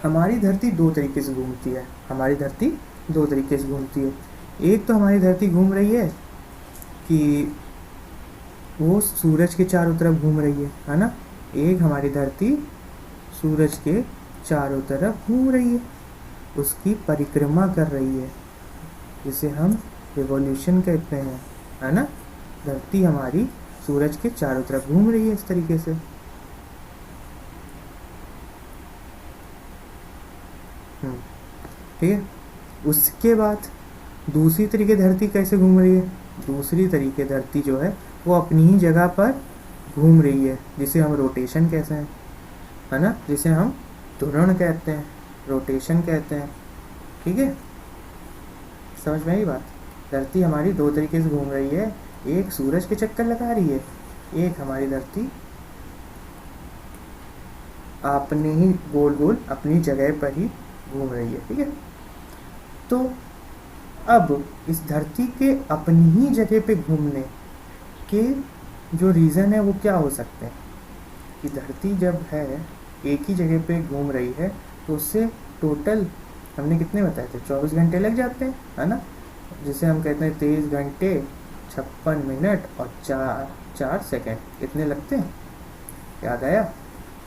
हमारी धरती दो तरीके से घूमती है, हमारी धरती दो तरीके से घूमती है। एक तो हमारी धरती घूम रही है कि वो सूरज के चारों तरफ घूम रही है ना। एक हमारी धरती सूरज के चारों तरफ घूम रही है, उसकी परिक्रमा कर रही है, जिसे हम रिवॉल्यूशन कहते हैं, है ना। धरती हमारी सूरज के चारों तरफ घूम रही है इस तरीके से। ठीक है। उसके बाद दूसरी तरीके धरती कैसे घूम रही है? दूसरी तरीके धरती जो है वो अपनी ही जगह पर घूम रही है, जिसे हम रोटेशन कहते हैं, है ना, जिसे हम घूर्णन कहते हैं, रोटेशन कहते हैं। ठीक है, समझ में आई बात। धरती हमारी दो तरीके से घूम रही है, एक सूरज के चक्कर लगा रही है, एक हमारी धरती अपने ही गोल गोल अपनी जगह पर ही घूम रही है। ठीक है, तो अब इस धरती के अपनी ही जगह पे घूमने के जो रीज़न है वो क्या हो सकते हैं कि धरती जब है एक ही जगह पे घूम रही है तो उससे टोटल हमने कितने बताए थे, 24 घंटे लग जाते हैं, है ना, जिसे हम कहते हैं 23 घंटे 56 मिनट और 4 सेकेंड इतने लगते हैं। याद आया?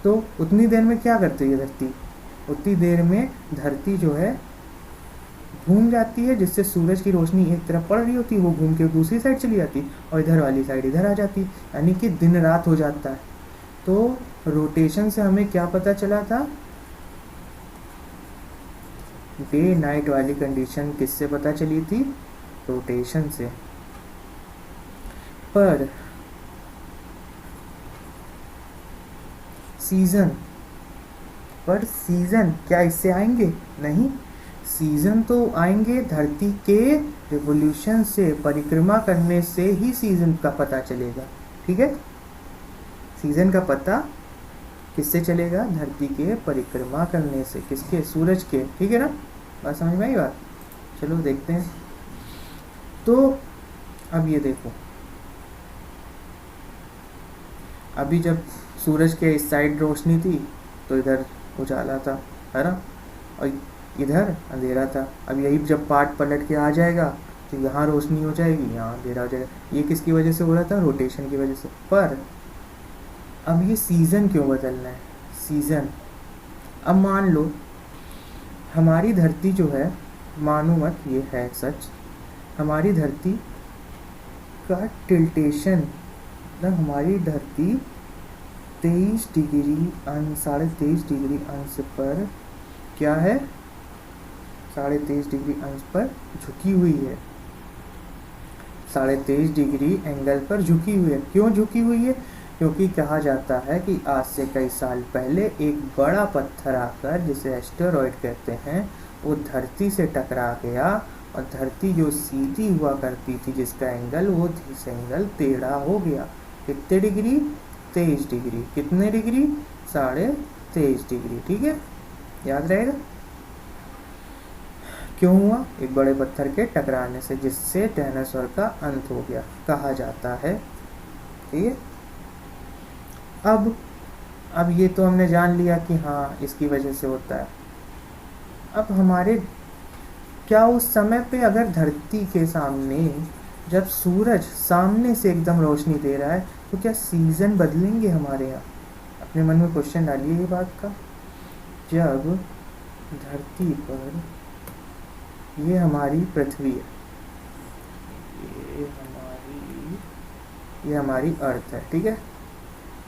तो उतनी देर में क्या करती है धरती? उतनी देर में धरती जो है घूम जाती है, जिससे सूरज की रोशनी एक तरफ पड़ रही होती है, वो घूम के दूसरी साइड चली जाती और इधर वाली साइड इधर आ जाती, यानी कि दिन रात हो जाता है। तो रोटेशन से हमें क्या पता चला था? डे नाइट वाली कंडीशन किससे पता चली थी? रोटेशन से। पर सीजन क्या इससे आएंगे? नहीं, सीजन तो आएंगे धरती के रिवोल्यूशन से, परिक्रमा करने से ही सीजन का पता चलेगा। ठीक है, सीजन का पता किससे चलेगा? धरती के परिक्रमा करने से। किसके? सूरज के। ठीक है ना, बात समझ में आई बात? चलो देखते हैं। तो अब ये देखो, अभी जब सूरज के इस साइड रोशनी थी तो इधर उजाला था, है ना, और इधर अंधेरा था। अब यही जब पार्ट पलट के आ जाएगा तो यहाँ रोशनी हो जाएगी, यहाँ अंधेरा हो जाएगा। ये किसकी वजह से हो रहा था? रोटेशन की वजह से। पर अब ये सीज़न क्यों बदलना है? सीज़न, अब मान लो हमारी धरती जो है, मानो मत ये है सच, हमारी धरती का टिल्टेशन, मतलब हमारी धरती 23 डिग्री अंश, 23.5 डिग्री अंश पर क्या है? 23.5 डिग्री अंश पर झुकी हुई है, 23.5 डिग्री एंगल पर झुकी हुई है। क्यों झुकी हुई है? क्योंकि कहा जाता है कि आज से कई साल पहले एक बड़ा पत्थर आकर, जिसे एस्टेरॉयड कहते हैं, वो धरती से टकरा गया और धरती जो सीधी हुआ करती थी जिसका एंगल, वो एंगल टेढ़ा हो गया। कितने डिग्री? 23 डिग्री। कितने डिग्री? 23.5 डिग्री। ठीक है, याद रहेगा। क्यों हुआ? एक बड़े पत्थर के टकराने से, जिससे डायनासोर का अंत हो गया, कहा जाता है। ठीक है, अब ये तो हमने जान लिया कि हाँ इसकी वजह से होता है। अब हमारे क्या उस समय पे अगर धरती के सामने जब सूरज सामने से एकदम रोशनी दे रहा है तो क्या सीज़न बदलेंगे हमारे यहाँ? अपने मन में क्वेश्चन डालिए ये बात का। जब धरती पर, ये हमारी पृथ्वी है, ये हमारी अर्थ है, ठीक है,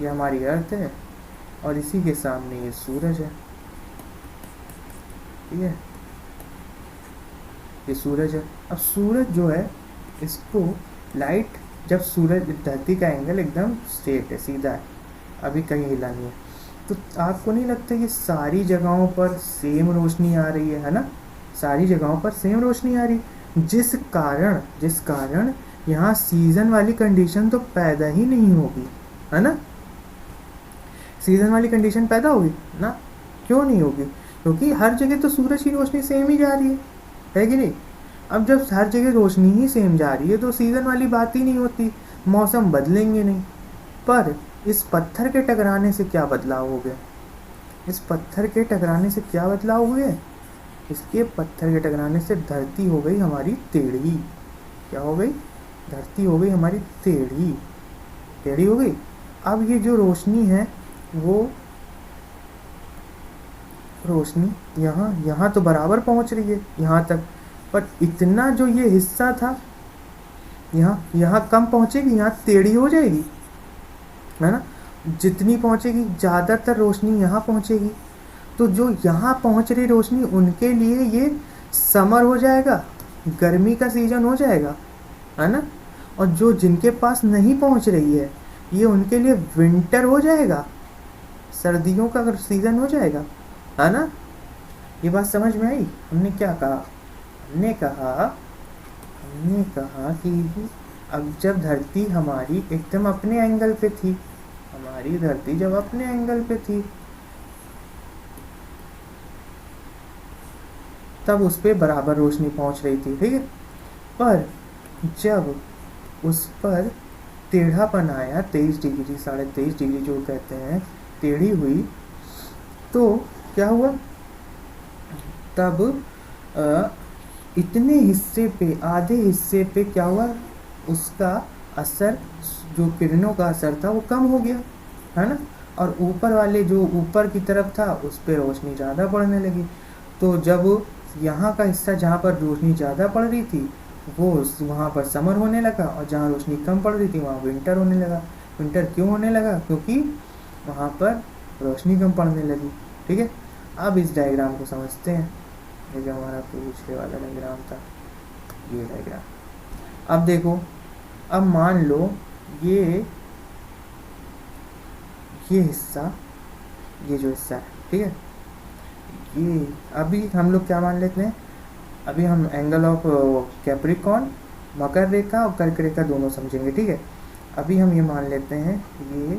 ये हमारी अर्थ है और इसी के सामने ये सूरज है। ठीक है, ये सूरज है। अब सूरज जो है, इसको लाइट, जब सूरज, धरती का एंगल एकदम स्ट्रेट है, सीधा है, अभी कहीं हिला नहीं है, तो आपको नहीं लगता कि सारी जगहों पर सेम रोशनी आ रही है ना? सारी जगहों पर सेम रोशनी आ रही, जिस कारण यहाँ सीजन वाली कंडीशन तो पैदा ही नहीं होगी, है ना। सीजन वाली कंडीशन पैदा होगी ना, क्यों नहीं होगी? क्योंकि हर जगह तो सूरज की रोशनी सेम ही जा रही है कि नहीं। अब जब हर जगह रोशनी ही सेम जा रही है तो सीजन वाली बात ही नहीं होती, मौसम बदलेंगे नहीं। पर इस पत्थर के टकराने से क्या बदलाव हो गया? इस पत्थर के टकराने से क्या बदलाव हुए? इसके पत्थर के टकराने से धरती हो गई हमारी टेढ़ी। क्या हो गई? धरती हो गई हमारी टेढ़ी, टेढ़ी हो गई। अब ये जो रोशनी है वो रोशनी यहाँ तो बराबर पहुंच रही है यहाँ तक, पर इतना जो ये हिस्सा था यहाँ कम पहुंचेगी, यहाँ टेढ़ी हो जाएगी, है ना। जितनी पहुंचेगी ज़्यादातर रोशनी यहाँ पहुंचेगी, तो जो यहाँ पहुंच रही रोशनी उनके लिए ये समर हो जाएगा, गर्मी का सीजन हो जाएगा, है ना। और जो जिनके पास नहीं पहुंच रही है ये उनके लिए विंटर हो जाएगा, सर्दियों का सीज़न हो जाएगा, है ना। ये बात समझ में आई? हमने क्या कहा? हमने कहा कि अब जब धरती हमारी एकदम अपने एंगल पे थी, हमारी धरती जब अपने एंगल पे थी तब उस पे बराबर रोशनी पहुंच रही थी, ठीक है। पर जब उस पर टेढ़ापन आया 23 डिग्री 23.5 डिग्री जो कहते हैं टेढ़ी हुई, तो क्या हुआ? तब इतने हिस्से पे, आधे हिस्से पे क्या हुआ? उसका असर, जो किरणों का असर था वो कम हो गया, है ना। और ऊपर वाले जो ऊपर की तरफ था उस पर रोशनी ज़्यादा पड़ने लगी। तो जब यहाँ का हिस्सा जहाँ पर रोशनी ज़्यादा पड़ रही थी वो वहाँ पर समर होने लगा, और जहाँ रोशनी कम पड़ रही थी वहाँ विंटर होने लगा। विंटर क्यों होने लगा? क्योंकि वहाँ पर रोशनी कम पड़ने लगी, ठीक है। अब इस डायग्राम को समझते हैं, ये जो हमारा पूछने वाला डायग्राम था, ये डायग्राम। अब देखो, अब मान लो ये हिस्सा, ये जो हिस्सा है, ठीक है, ये अभी हम लोग क्या मान लेते हैं? अभी हम एंगल ऑफ कैप्रिकॉर्न, मकर रेखा और कर्क रेखा दोनों समझेंगे, ठीक है। अभी हम ये मान लेते हैं ये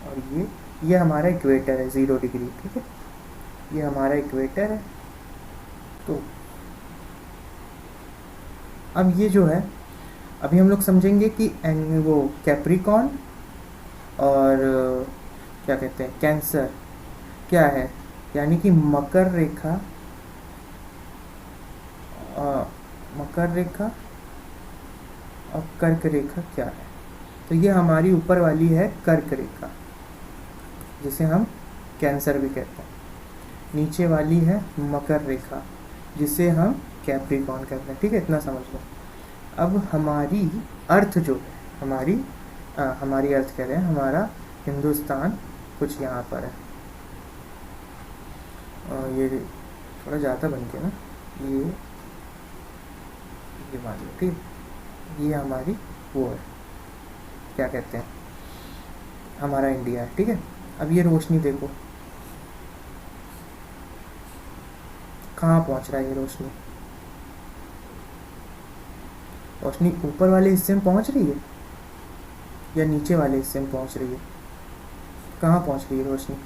और ये हमारा इक्वेटर है 0 डिग्री, ठीक है, ये हमारा इक्वेटर है। तो अब ये जो है, अभी हम लोग समझेंगे कि वो कैप्रिकॉर्न और क्या कहते हैं कैंसर क्या है, यानी कि मकर रेखा और कर्क रेखा क्या है। तो ये हमारी ऊपर वाली है कर्क रेखा, जिसे हम कैंसर भी कहते हैं। नीचे वाली है मकर रेखा, जिसे हम कैप्रिकॉर्न कहते हैं, ठीक है, इतना समझ लो। अब हमारी अर्थ जो है, हमारी अर्थ कह रहे हैं, हमारा हिंदुस्तान कुछ यहाँ पर है, और ये थोड़ा ज़्यादा बन के ना, ये मान लो, ठीक, ये हमारी वो है, क्या कहते हैं, हमारा इंडिया है, ठीक है। अब ये रोशनी देखो कहाँ पहुँच रहा है, ये रोशनी ऊपर वाले हिस्से में पहुँच रही है या नीचे वाले हिस्से में पहुँच रही है? कहाँ पहुँच रही है रोशनी?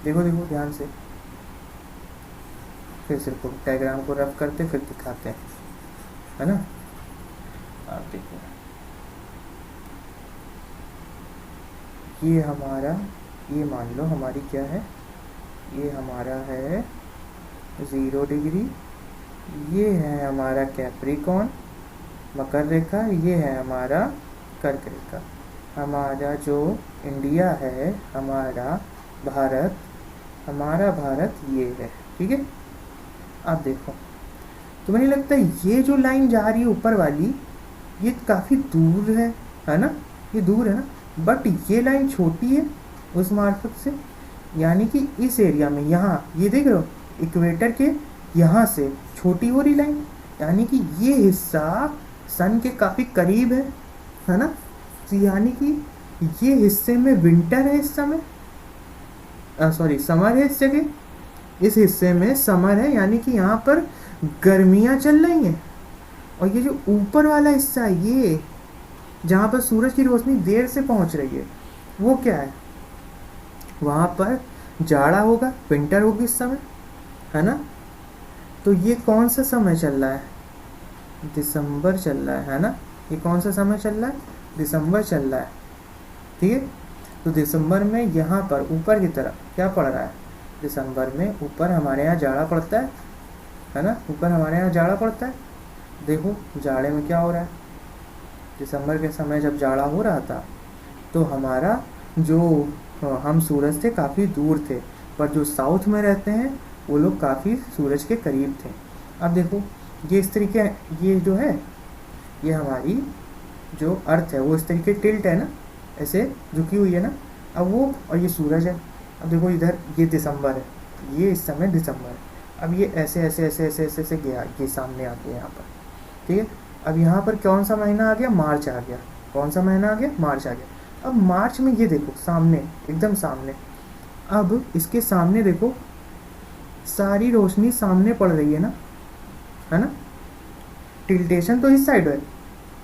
देखो देखो ध्यान से, फिर सिर्फ डायग्राम को रफ करते फिर दिखाते हैं, है ना। आप देखो, ये हमारा, ये मान लो हमारी क्या है, ये हमारा है 0 डिग्री, ये है हमारा कैप्रिकॉर्न मकर रेखा, ये है हमारा कर्क रेखा। हमारा जो इंडिया है, हमारा भारत ये है, ठीक है। आप देखो, तुम्हें नहीं लगता ये जो लाइन जा रही है ऊपर वाली, ये काफ़ी दूर है ना, ये दूर है ना, बट ये लाइन छोटी है उस मार्फत से, यानी कि इस एरिया में, यहाँ ये देख रहे हो इक्वेटर के यहाँ से छोटी हो रही लाइन, यानी कि ये हिस्सा सन के काफ़ी करीब है ना। तो यानी कि ये हिस्से में विंटर है इस समय, समर है इस जगह, इस हिस्से में समर है, यानी कि यहाँ पर गर्मियाँ चल रही हैं, और ये जो ऊपर वाला हिस्सा है, ये जहाँ पर सूरज की रोशनी देर से पहुँच रही है, वो क्या है, वहाँ पर जाड़ा होगा, विंटर होगी इस समय, है ना। तो ये कौन सा समय चल रहा है, दिसंबर चल रहा है ना। ये कौन सा समय चल रहा है, दिसंबर चल रहा है, ठीक है। तो दिसंबर में यहाँ पर ऊपर की तरफ क्या पड़ रहा है, दिसंबर में ऊपर हमारे यहाँ जाड़ा पड़ता है ना, ऊपर हमारे यहाँ जाड़ा पड़ता है। देखो जाड़े में क्या हो रहा है, दिसंबर के समय जब जाड़ा हो रहा था तो हमारा जो हम सूरज से काफ़ी दूर थे, पर जो साउथ में रहते हैं वो लोग काफ़ी सूरज के करीब थे। अब देखो ये इस तरीके, ये जो है ये हमारी जो अर्थ है वो इस तरीके टिल्ट है ना, ऐसे झुकी हुई है ना। अब वो और ये सूरज है, अब देखो इधर ये दिसंबर है, ये इस समय दिसंबर है। अब ये ऐसे ऐसे ऐसे ऐसे ऐसे ऐसे गया, ये सामने आ गया यहाँ पर, ठीक है। अब यहाँ पर कौन सा महीना आ गया, मार्च आ गया। कौन सा महीना आ गया, मार्च आ गया। अब मार्च में ये देखो सामने, एकदम सामने, अब इसके सामने देखो सारी रोशनी सामने पड़ रही है ना। टिल्टेशन तो इस साइड है,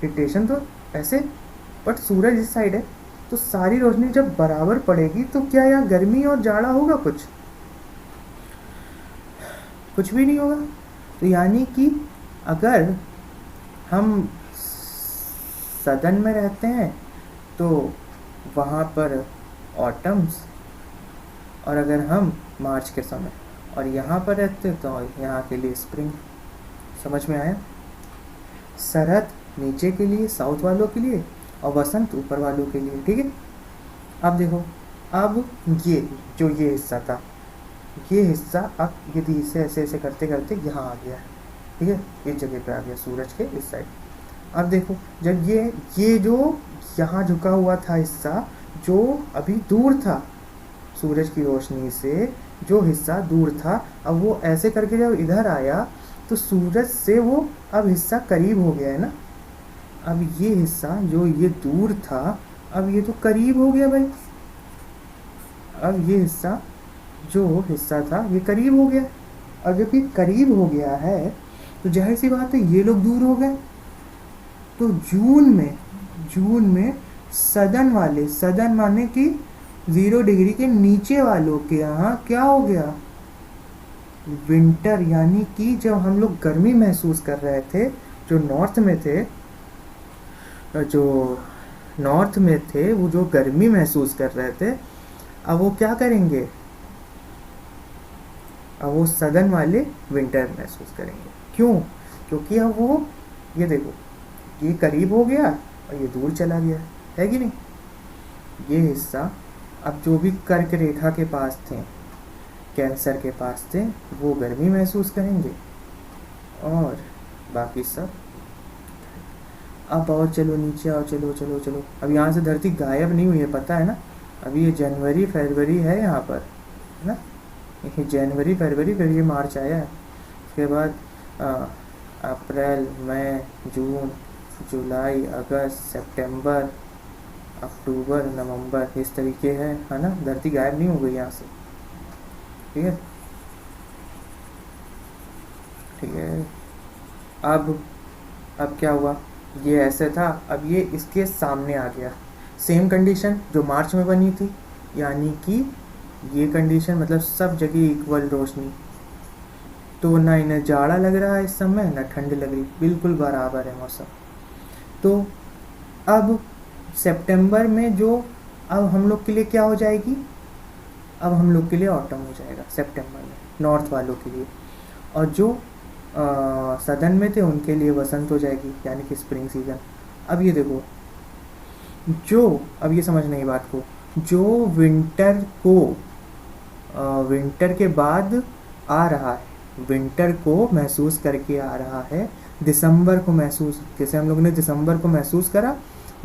टिल्टेशन तो ऐसे, बट सूरज इस साइड है। तो सारी रोशनी जब बराबर पड़ेगी तो क्या यहाँ गर्मी और जाड़ा होगा, कुछ भी नहीं होगा। तो यानी कि अगर हम सदन में रहते हैं तो वहाँ पर ऑटम्स, और अगर हम मार्च के समय और यहाँ पर रहते तो यहाँ के लिए स्प्रिंग। समझ में आया, शरद नीचे के लिए, साउथ वालों के लिए, और वसंत ऊपर वालों के लिए, ठीक है। अब देखो, अब ये जो ये हिस्सा था, ये हिस्सा अब यदि इसे ऐसे ऐसे करते करते यहाँ आ गया है, ठीक है, इस जगह पे आ गया सूरज के इस साइड। अब देखो जब ये जो यहाँ झुका हुआ था हिस्सा, जो अभी दूर था सूरज की रोशनी से, जो हिस्सा दूर था, अब वो ऐसे करके जब इधर आया तो सूरज से वो अब हिस्सा करीब हो गया है ना। अब ये हिस्सा जो ये दूर था, अब ये तो करीब हो गया भाई। अब ये हिस्सा जो हिस्सा था ये करीब हो गया, और जब ये करीब हो गया है तो जाहिर सी बात है ये लोग दूर हो गए। तो जून में सदन वाले, सदन माने कि 0 डिग्री के नीचे वालों के यहाँ क्या हो गया, विंटर। यानी कि जब हम लोग गर्मी महसूस कर रहे थे, जो नॉर्थ में थे वो जो गर्मी महसूस कर रहे थे, अब वो क्या करेंगे, अब वो सदन वाले विंटर महसूस करेंगे। क्यों, क्योंकि अब वो ये देखो ये करीब हो गया और ये दूर चला गया, है कि नहीं। ये हिस्सा अब जो भी कर्क रेखा के पास थे, कैंसर के पास थे, वो गर्मी महसूस करेंगे, और बाकी सब। अब और चलो नीचे आओ, चलो चलो चलो। अब यहाँ से धरती गायब नहीं हुई है, पता है ना। अभी ये जनवरी फरवरी है यहाँ पर, है ना, ये जनवरी फरवरी, फिर ये मार्च आया है, उसके बाद अप्रैल मई जून जुलाई अगस्त सितंबर अक्टूबर नवंबर, इस तरीके है ना। धरती गायब नहीं हो गई यहाँ से, ठीक है, ठीक है। अब क्या हुआ, ये ऐसे था, अब ये इसके सामने आ गया। सेम कंडीशन जो मार्च में बनी थी, यानी कि ये कंडीशन, मतलब सब जगह इक्वल रोशनी। तो ना इन्हें जाड़ा लग रहा है इस समय, ना ठंड लग रही, बिल्कुल बराबर है मौसम। तो अब सितंबर में जो अब हम लोग के लिए क्या हो जाएगी, अब हम लोग के लिए ऑटम हो जाएगा सितंबर में, नॉर्थ वालों के लिए। और जो सदन में थे उनके लिए वसंत हो जाएगी, यानी कि स्प्रिंग सीजन। अब ये देखो, जो अब ये समझना ही बात को, जो विंटर के बाद आ रहा है, विंटर को महसूस करके आ रहा है, दिसंबर को महसूस, जैसे हम लोगों ने दिसंबर को महसूस करा,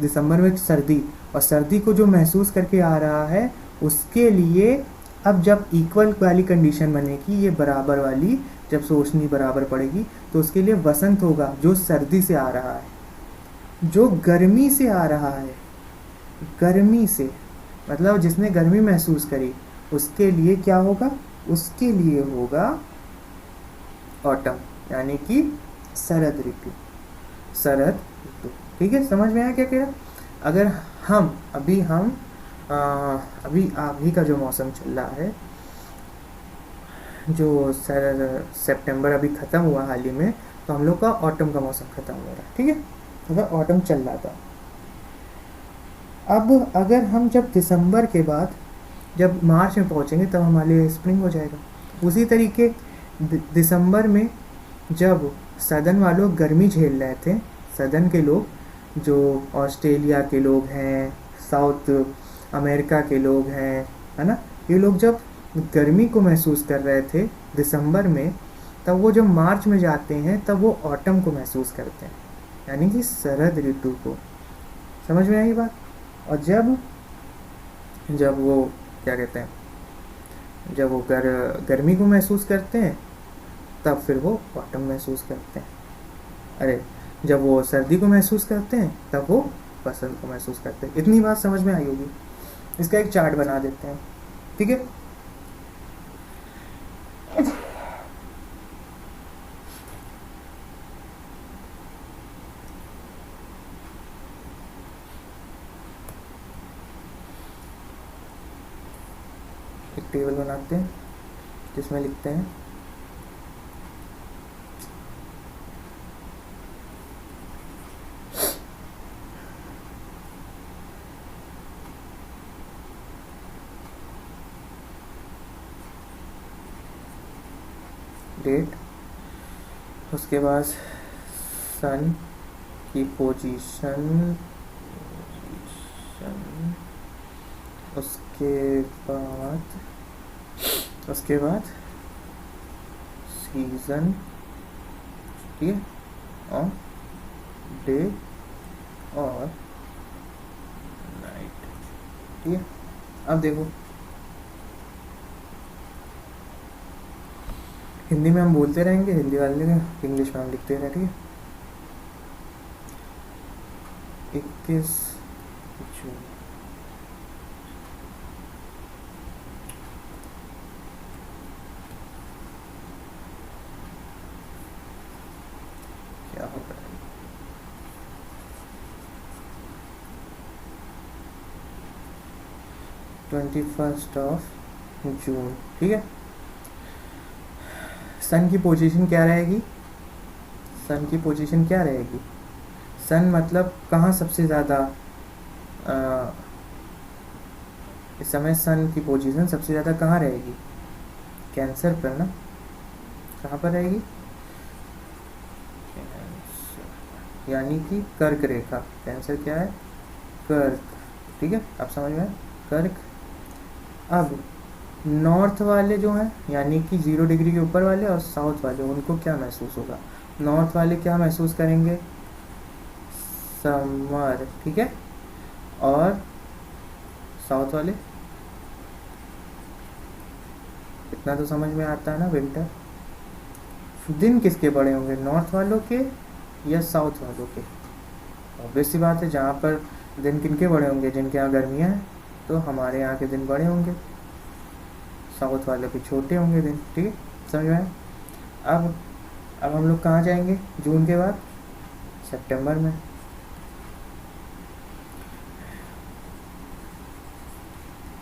दिसंबर में सर्दी, और सर्दी को जो महसूस करके आ रहा है उसके लिए अब जब इक्वल वाली कंडीशन बनेगी, ये बराबर वाली, जब रोशनी बराबर पड़ेगी, तो उसके लिए वसंत होगा, जो सर्दी से आ रहा है। जो गर्मी से आ रहा है, गर्मी से मतलब जिसने गर्मी महसूस करी, उसके लिए क्या होगा, उसके लिए होगा ऑटम, यानी कि शरद ऋतु, शरद ऋतु। ठीक है, समझ में आया क्या कह रहा? अगर हम अभी अभी का जो मौसम चल रहा है, जो सितंबर अभी ख़त्म हुआ हाल ही में, तो हम लोग का ऑटम का मौसम ख़त्म हो रहा है। ठीक है, मतलब ऑटम चल रहा था। अब अगर हम जब दिसंबर के बाद जब मार्च में पहुंचेंगे तब हमारे लिए स्प्रिंग हो जाएगा। उसी तरीके दिसंबर में जब सदन वालों गर्मी झेल रहे थे, सदन के लोग जो ऑस्ट्रेलिया के लोग हैं, साउथ अमेरिका के लोग हैं, है ना, ये लोग जब गर्मी को महसूस कर रहे थे दिसंबर में, तब वो जब मार्च में जाते हैं तब वो ऑटम को महसूस करते हैं, यानी कि शरद ऋतु को। समझ में आई बात? और जब वो क्या कहते हैं, जब वो गर्मी को महसूस करते हैं तब फिर वो ऑटम महसूस करते हैं। अरे, जब वो सर्दी को महसूस करते हैं तब वो बसंत को महसूस करते हैं। इतनी बात समझ में आई होगी। इसका एक चार्ट बना देते हैं। ठीक है, एक टेबल बनाते हैं जिसमें लिखते हैं डेट, उसके बाद सन की पोजीशन, उसके बाद सीज़न, ठीक है, और डे और नाइट। ठीक है, अब देखो हिंदी में हम बोलते रहेंगे, हिंदी वाले इंग्लिश में हम लिखते रहे। ठीक है, 21 जून, क्या होता है, 21 जून। ठीक है, सन की पोजीशन क्या रहेगी? सन की पोजीशन क्या रहेगी? सन मतलब कहाँ सबसे ज़्यादा, इस समय सन की पोजीशन सबसे ज़्यादा कहाँ रहेगी? कैंसर पर ना। कहाँ पर रहेगी? कैंसर, यानी कि कर्क रेखा। कैंसर क्या है? कर्क। ठीक है, अब समझ में आया? कर्क। अब नॉर्थ वाले जो हैं, यानी कि 0 डिग्री के ऊपर वाले और साउथ वाले, उनको क्या महसूस होगा? नॉर्थ वाले क्या महसूस करेंगे? समर। ठीक है, और साउथ वाले, इतना तो समझ में आता है ना, विंटर। दिन किसके बड़े होंगे, नॉर्थ वालों के या साउथ वालों के? ऑब्वियस सी बात है, जहाँ पर दिन किनके बड़े होंगे, जिनके यहाँ गर्मियाँ हैं, तो हमारे यहाँ के दिन बड़े होंगे, साउथ वाले के छोटे होंगे दिन। ठीक है, समझ में आया? अब हम लोग कहाँ जाएंगे जून के बाद? सितंबर में।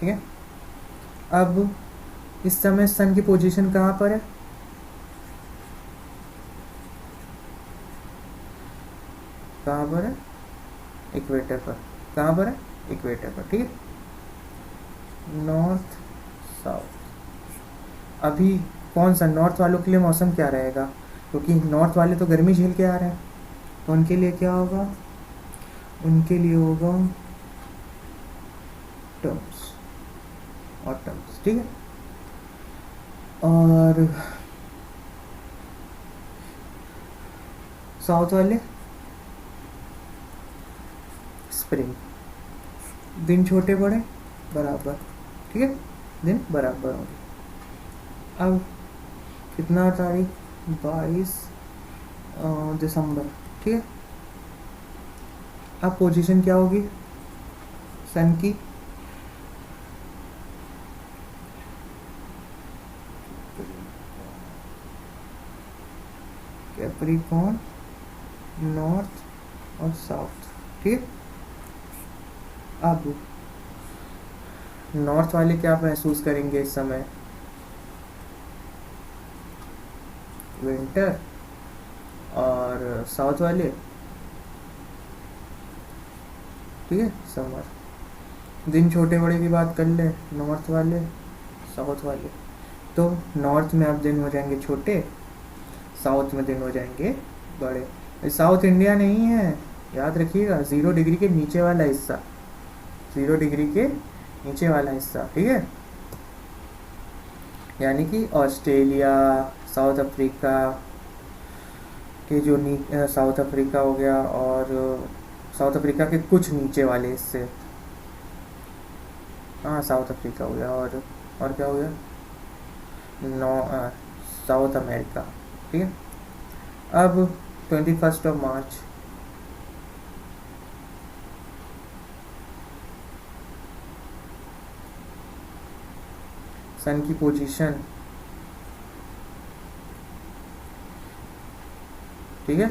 ठीक है, अब इस समय सन की पोजीशन कहाँ पर है? कहाँ पर है? इक्वेटर पर। कहाँ पर है? इक्वेटर पर। ठीक है, नॉर्थ साउथ। अभी कौन सा नॉर्थ वालों के लिए मौसम क्या रहेगा? क्योंकि नॉर्थ वाले तो गर्मी झेल के आ रहे हैं, तो उनके लिए क्या होगा? उनके लिए होगा टर्म्स, ऑटम्स। ठीक है, और साउथ वाले स्प्रिंग। दिन छोटे बड़े बराबर। ठीक है, दिन बराबर होंगे। अब कितना तारीख? 22 दिसंबर। ठीक है, अब पोजीशन क्या होगी सन की? कैप्रिकॉर्न, नॉर्थ और साउथ। ठीक, अब नॉर्थ वाले क्या महसूस करेंगे इस समय? विंटर। और साउथ वाले, ठीक है, समर। दिन छोटे बड़े की बात कर ले, नॉर्थ वाले, साउथ वाले। तो नॉर्थ में अब दिन हो जाएंगे छोटे, साउथ में दिन हो जाएंगे बड़े। साउथ इंडिया नहीं है, याद रखिएगा, 0 डिग्री के नीचे वाला हिस्सा, 0 डिग्री के नीचे वाला हिस्सा, ठीक है। यानी कि ऑस्ट्रेलिया, साउथ अफ्रीका के जो साउथ अफ्रीका हो गया, और साउथ अफ्रीका के कुछ नीचे वाले हिस्से, हाँ साउथ अफ्रीका हो गया, और क्या हो गया, साउथ अमेरिका, ठीक है। अब 21 मार्च, सन की पोजीशन, ठीक है।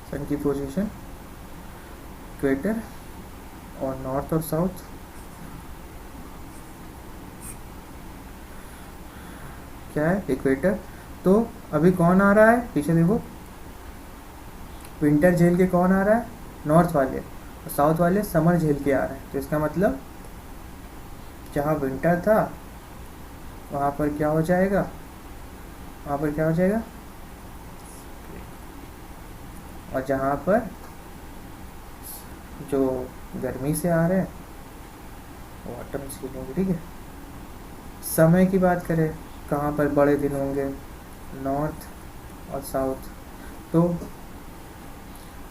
सन की पोजीशन, इक्वेटर और नॉर्थ और साउथ, क्या है, इक्वेटर। तो अभी कौन आ रहा है, पीछे देखो, विंटर झेल के कौन आ रहा है, नॉर्थ वाले, और साउथ वाले समर झेल के आ रहे हैं। तो इसका मतलब जहाँ विंटर था वहाँ पर क्या हो जाएगा, वहाँ पर क्या हो जाएगा, और जहाँ पर जो गर्मी से आ रहे हैं वो ऑटम झेल होंगे, ठीक है। समय की बात करें, कहाँ पर बड़े दिन होंगे, नॉर्थ और साउथ। तो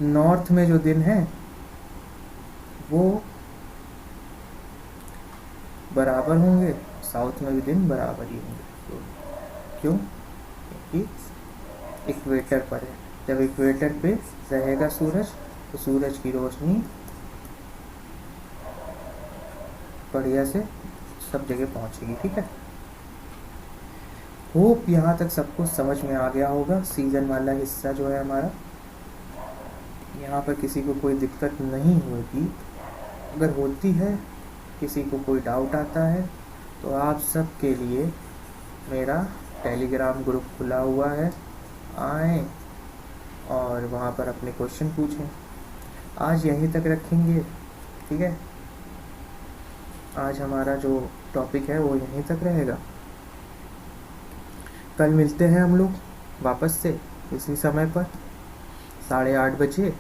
नॉर्थ में जो दिन है वो बराबर होंगे, साउथ में भी दिन बराबर ही होंगे। क्यों? क्योंकि इक्वेटर पर है। जब इक्वेटर पे रहेगा सूरज, तो सूरज की रोशनी बढ़िया से सब जगह पहुंचेगी, ठीक है। होप यहाँ तक सबको समझ में आ गया होगा। सीजन वाला हिस्सा जो है हमारा, यहाँ पर किसी को कोई दिक्कत नहीं होगी। अगर होती है, किसी को कोई डाउट आता है, तो आप सब के लिए मेरा टेलीग्राम ग्रुप खुला हुआ है, आएँ और वहाँ पर अपने क्वेश्चन पूछें। आज यहीं तक रखेंगे, ठीक है। आज हमारा जो टॉपिक है वो यहीं तक रहेगा। कल मिलते हैं हम लोग वापस से इसी समय पर 8:30 बजे।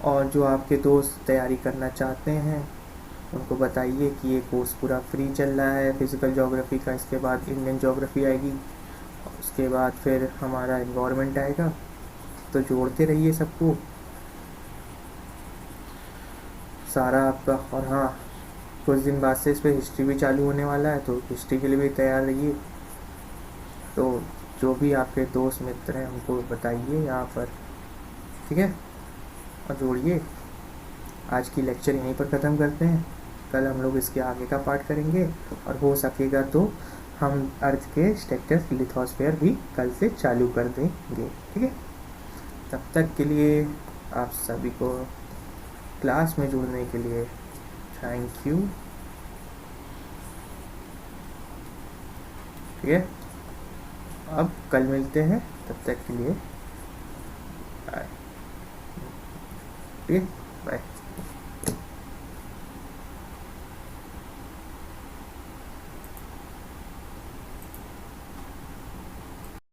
और जो आपके दोस्त तैयारी करना चाहते हैं उनको बताइए कि ये कोर्स पूरा फ्री चल रहा है फिज़िकल ज्योग्राफी का। इसके बाद इंडियन ज्योग्राफी आएगी, और उसके बाद फिर हमारा एनवायरनमेंट आएगा। तो जोड़ते रहिए सबको, सारा आपका। और हाँ, कुछ दिन बाद से इस पर हिस्ट्री भी चालू होने वाला है, तो हिस्ट्री के लिए भी तैयार रहिए। तो जो भी आपके दोस्त मित्र हैं उनको बताइए यहाँ पर, ठीक है, और जोड़िए। आज की लेक्चर यहीं पर ख़त्म करते हैं। कल हम लोग इसके आगे का पार्ट करेंगे, और हो सकेगा तो हम अर्थ के स्ट्रक्चर लिथोस्फीयर भी कल से चालू कर देंगे, ठीक है। तब तक के लिए आप सभी को क्लास में जुड़ने के लिए थैंक यू, ठीक है। अब कल मिलते हैं, तब तक के लिए बाय, ठीक है, बाय।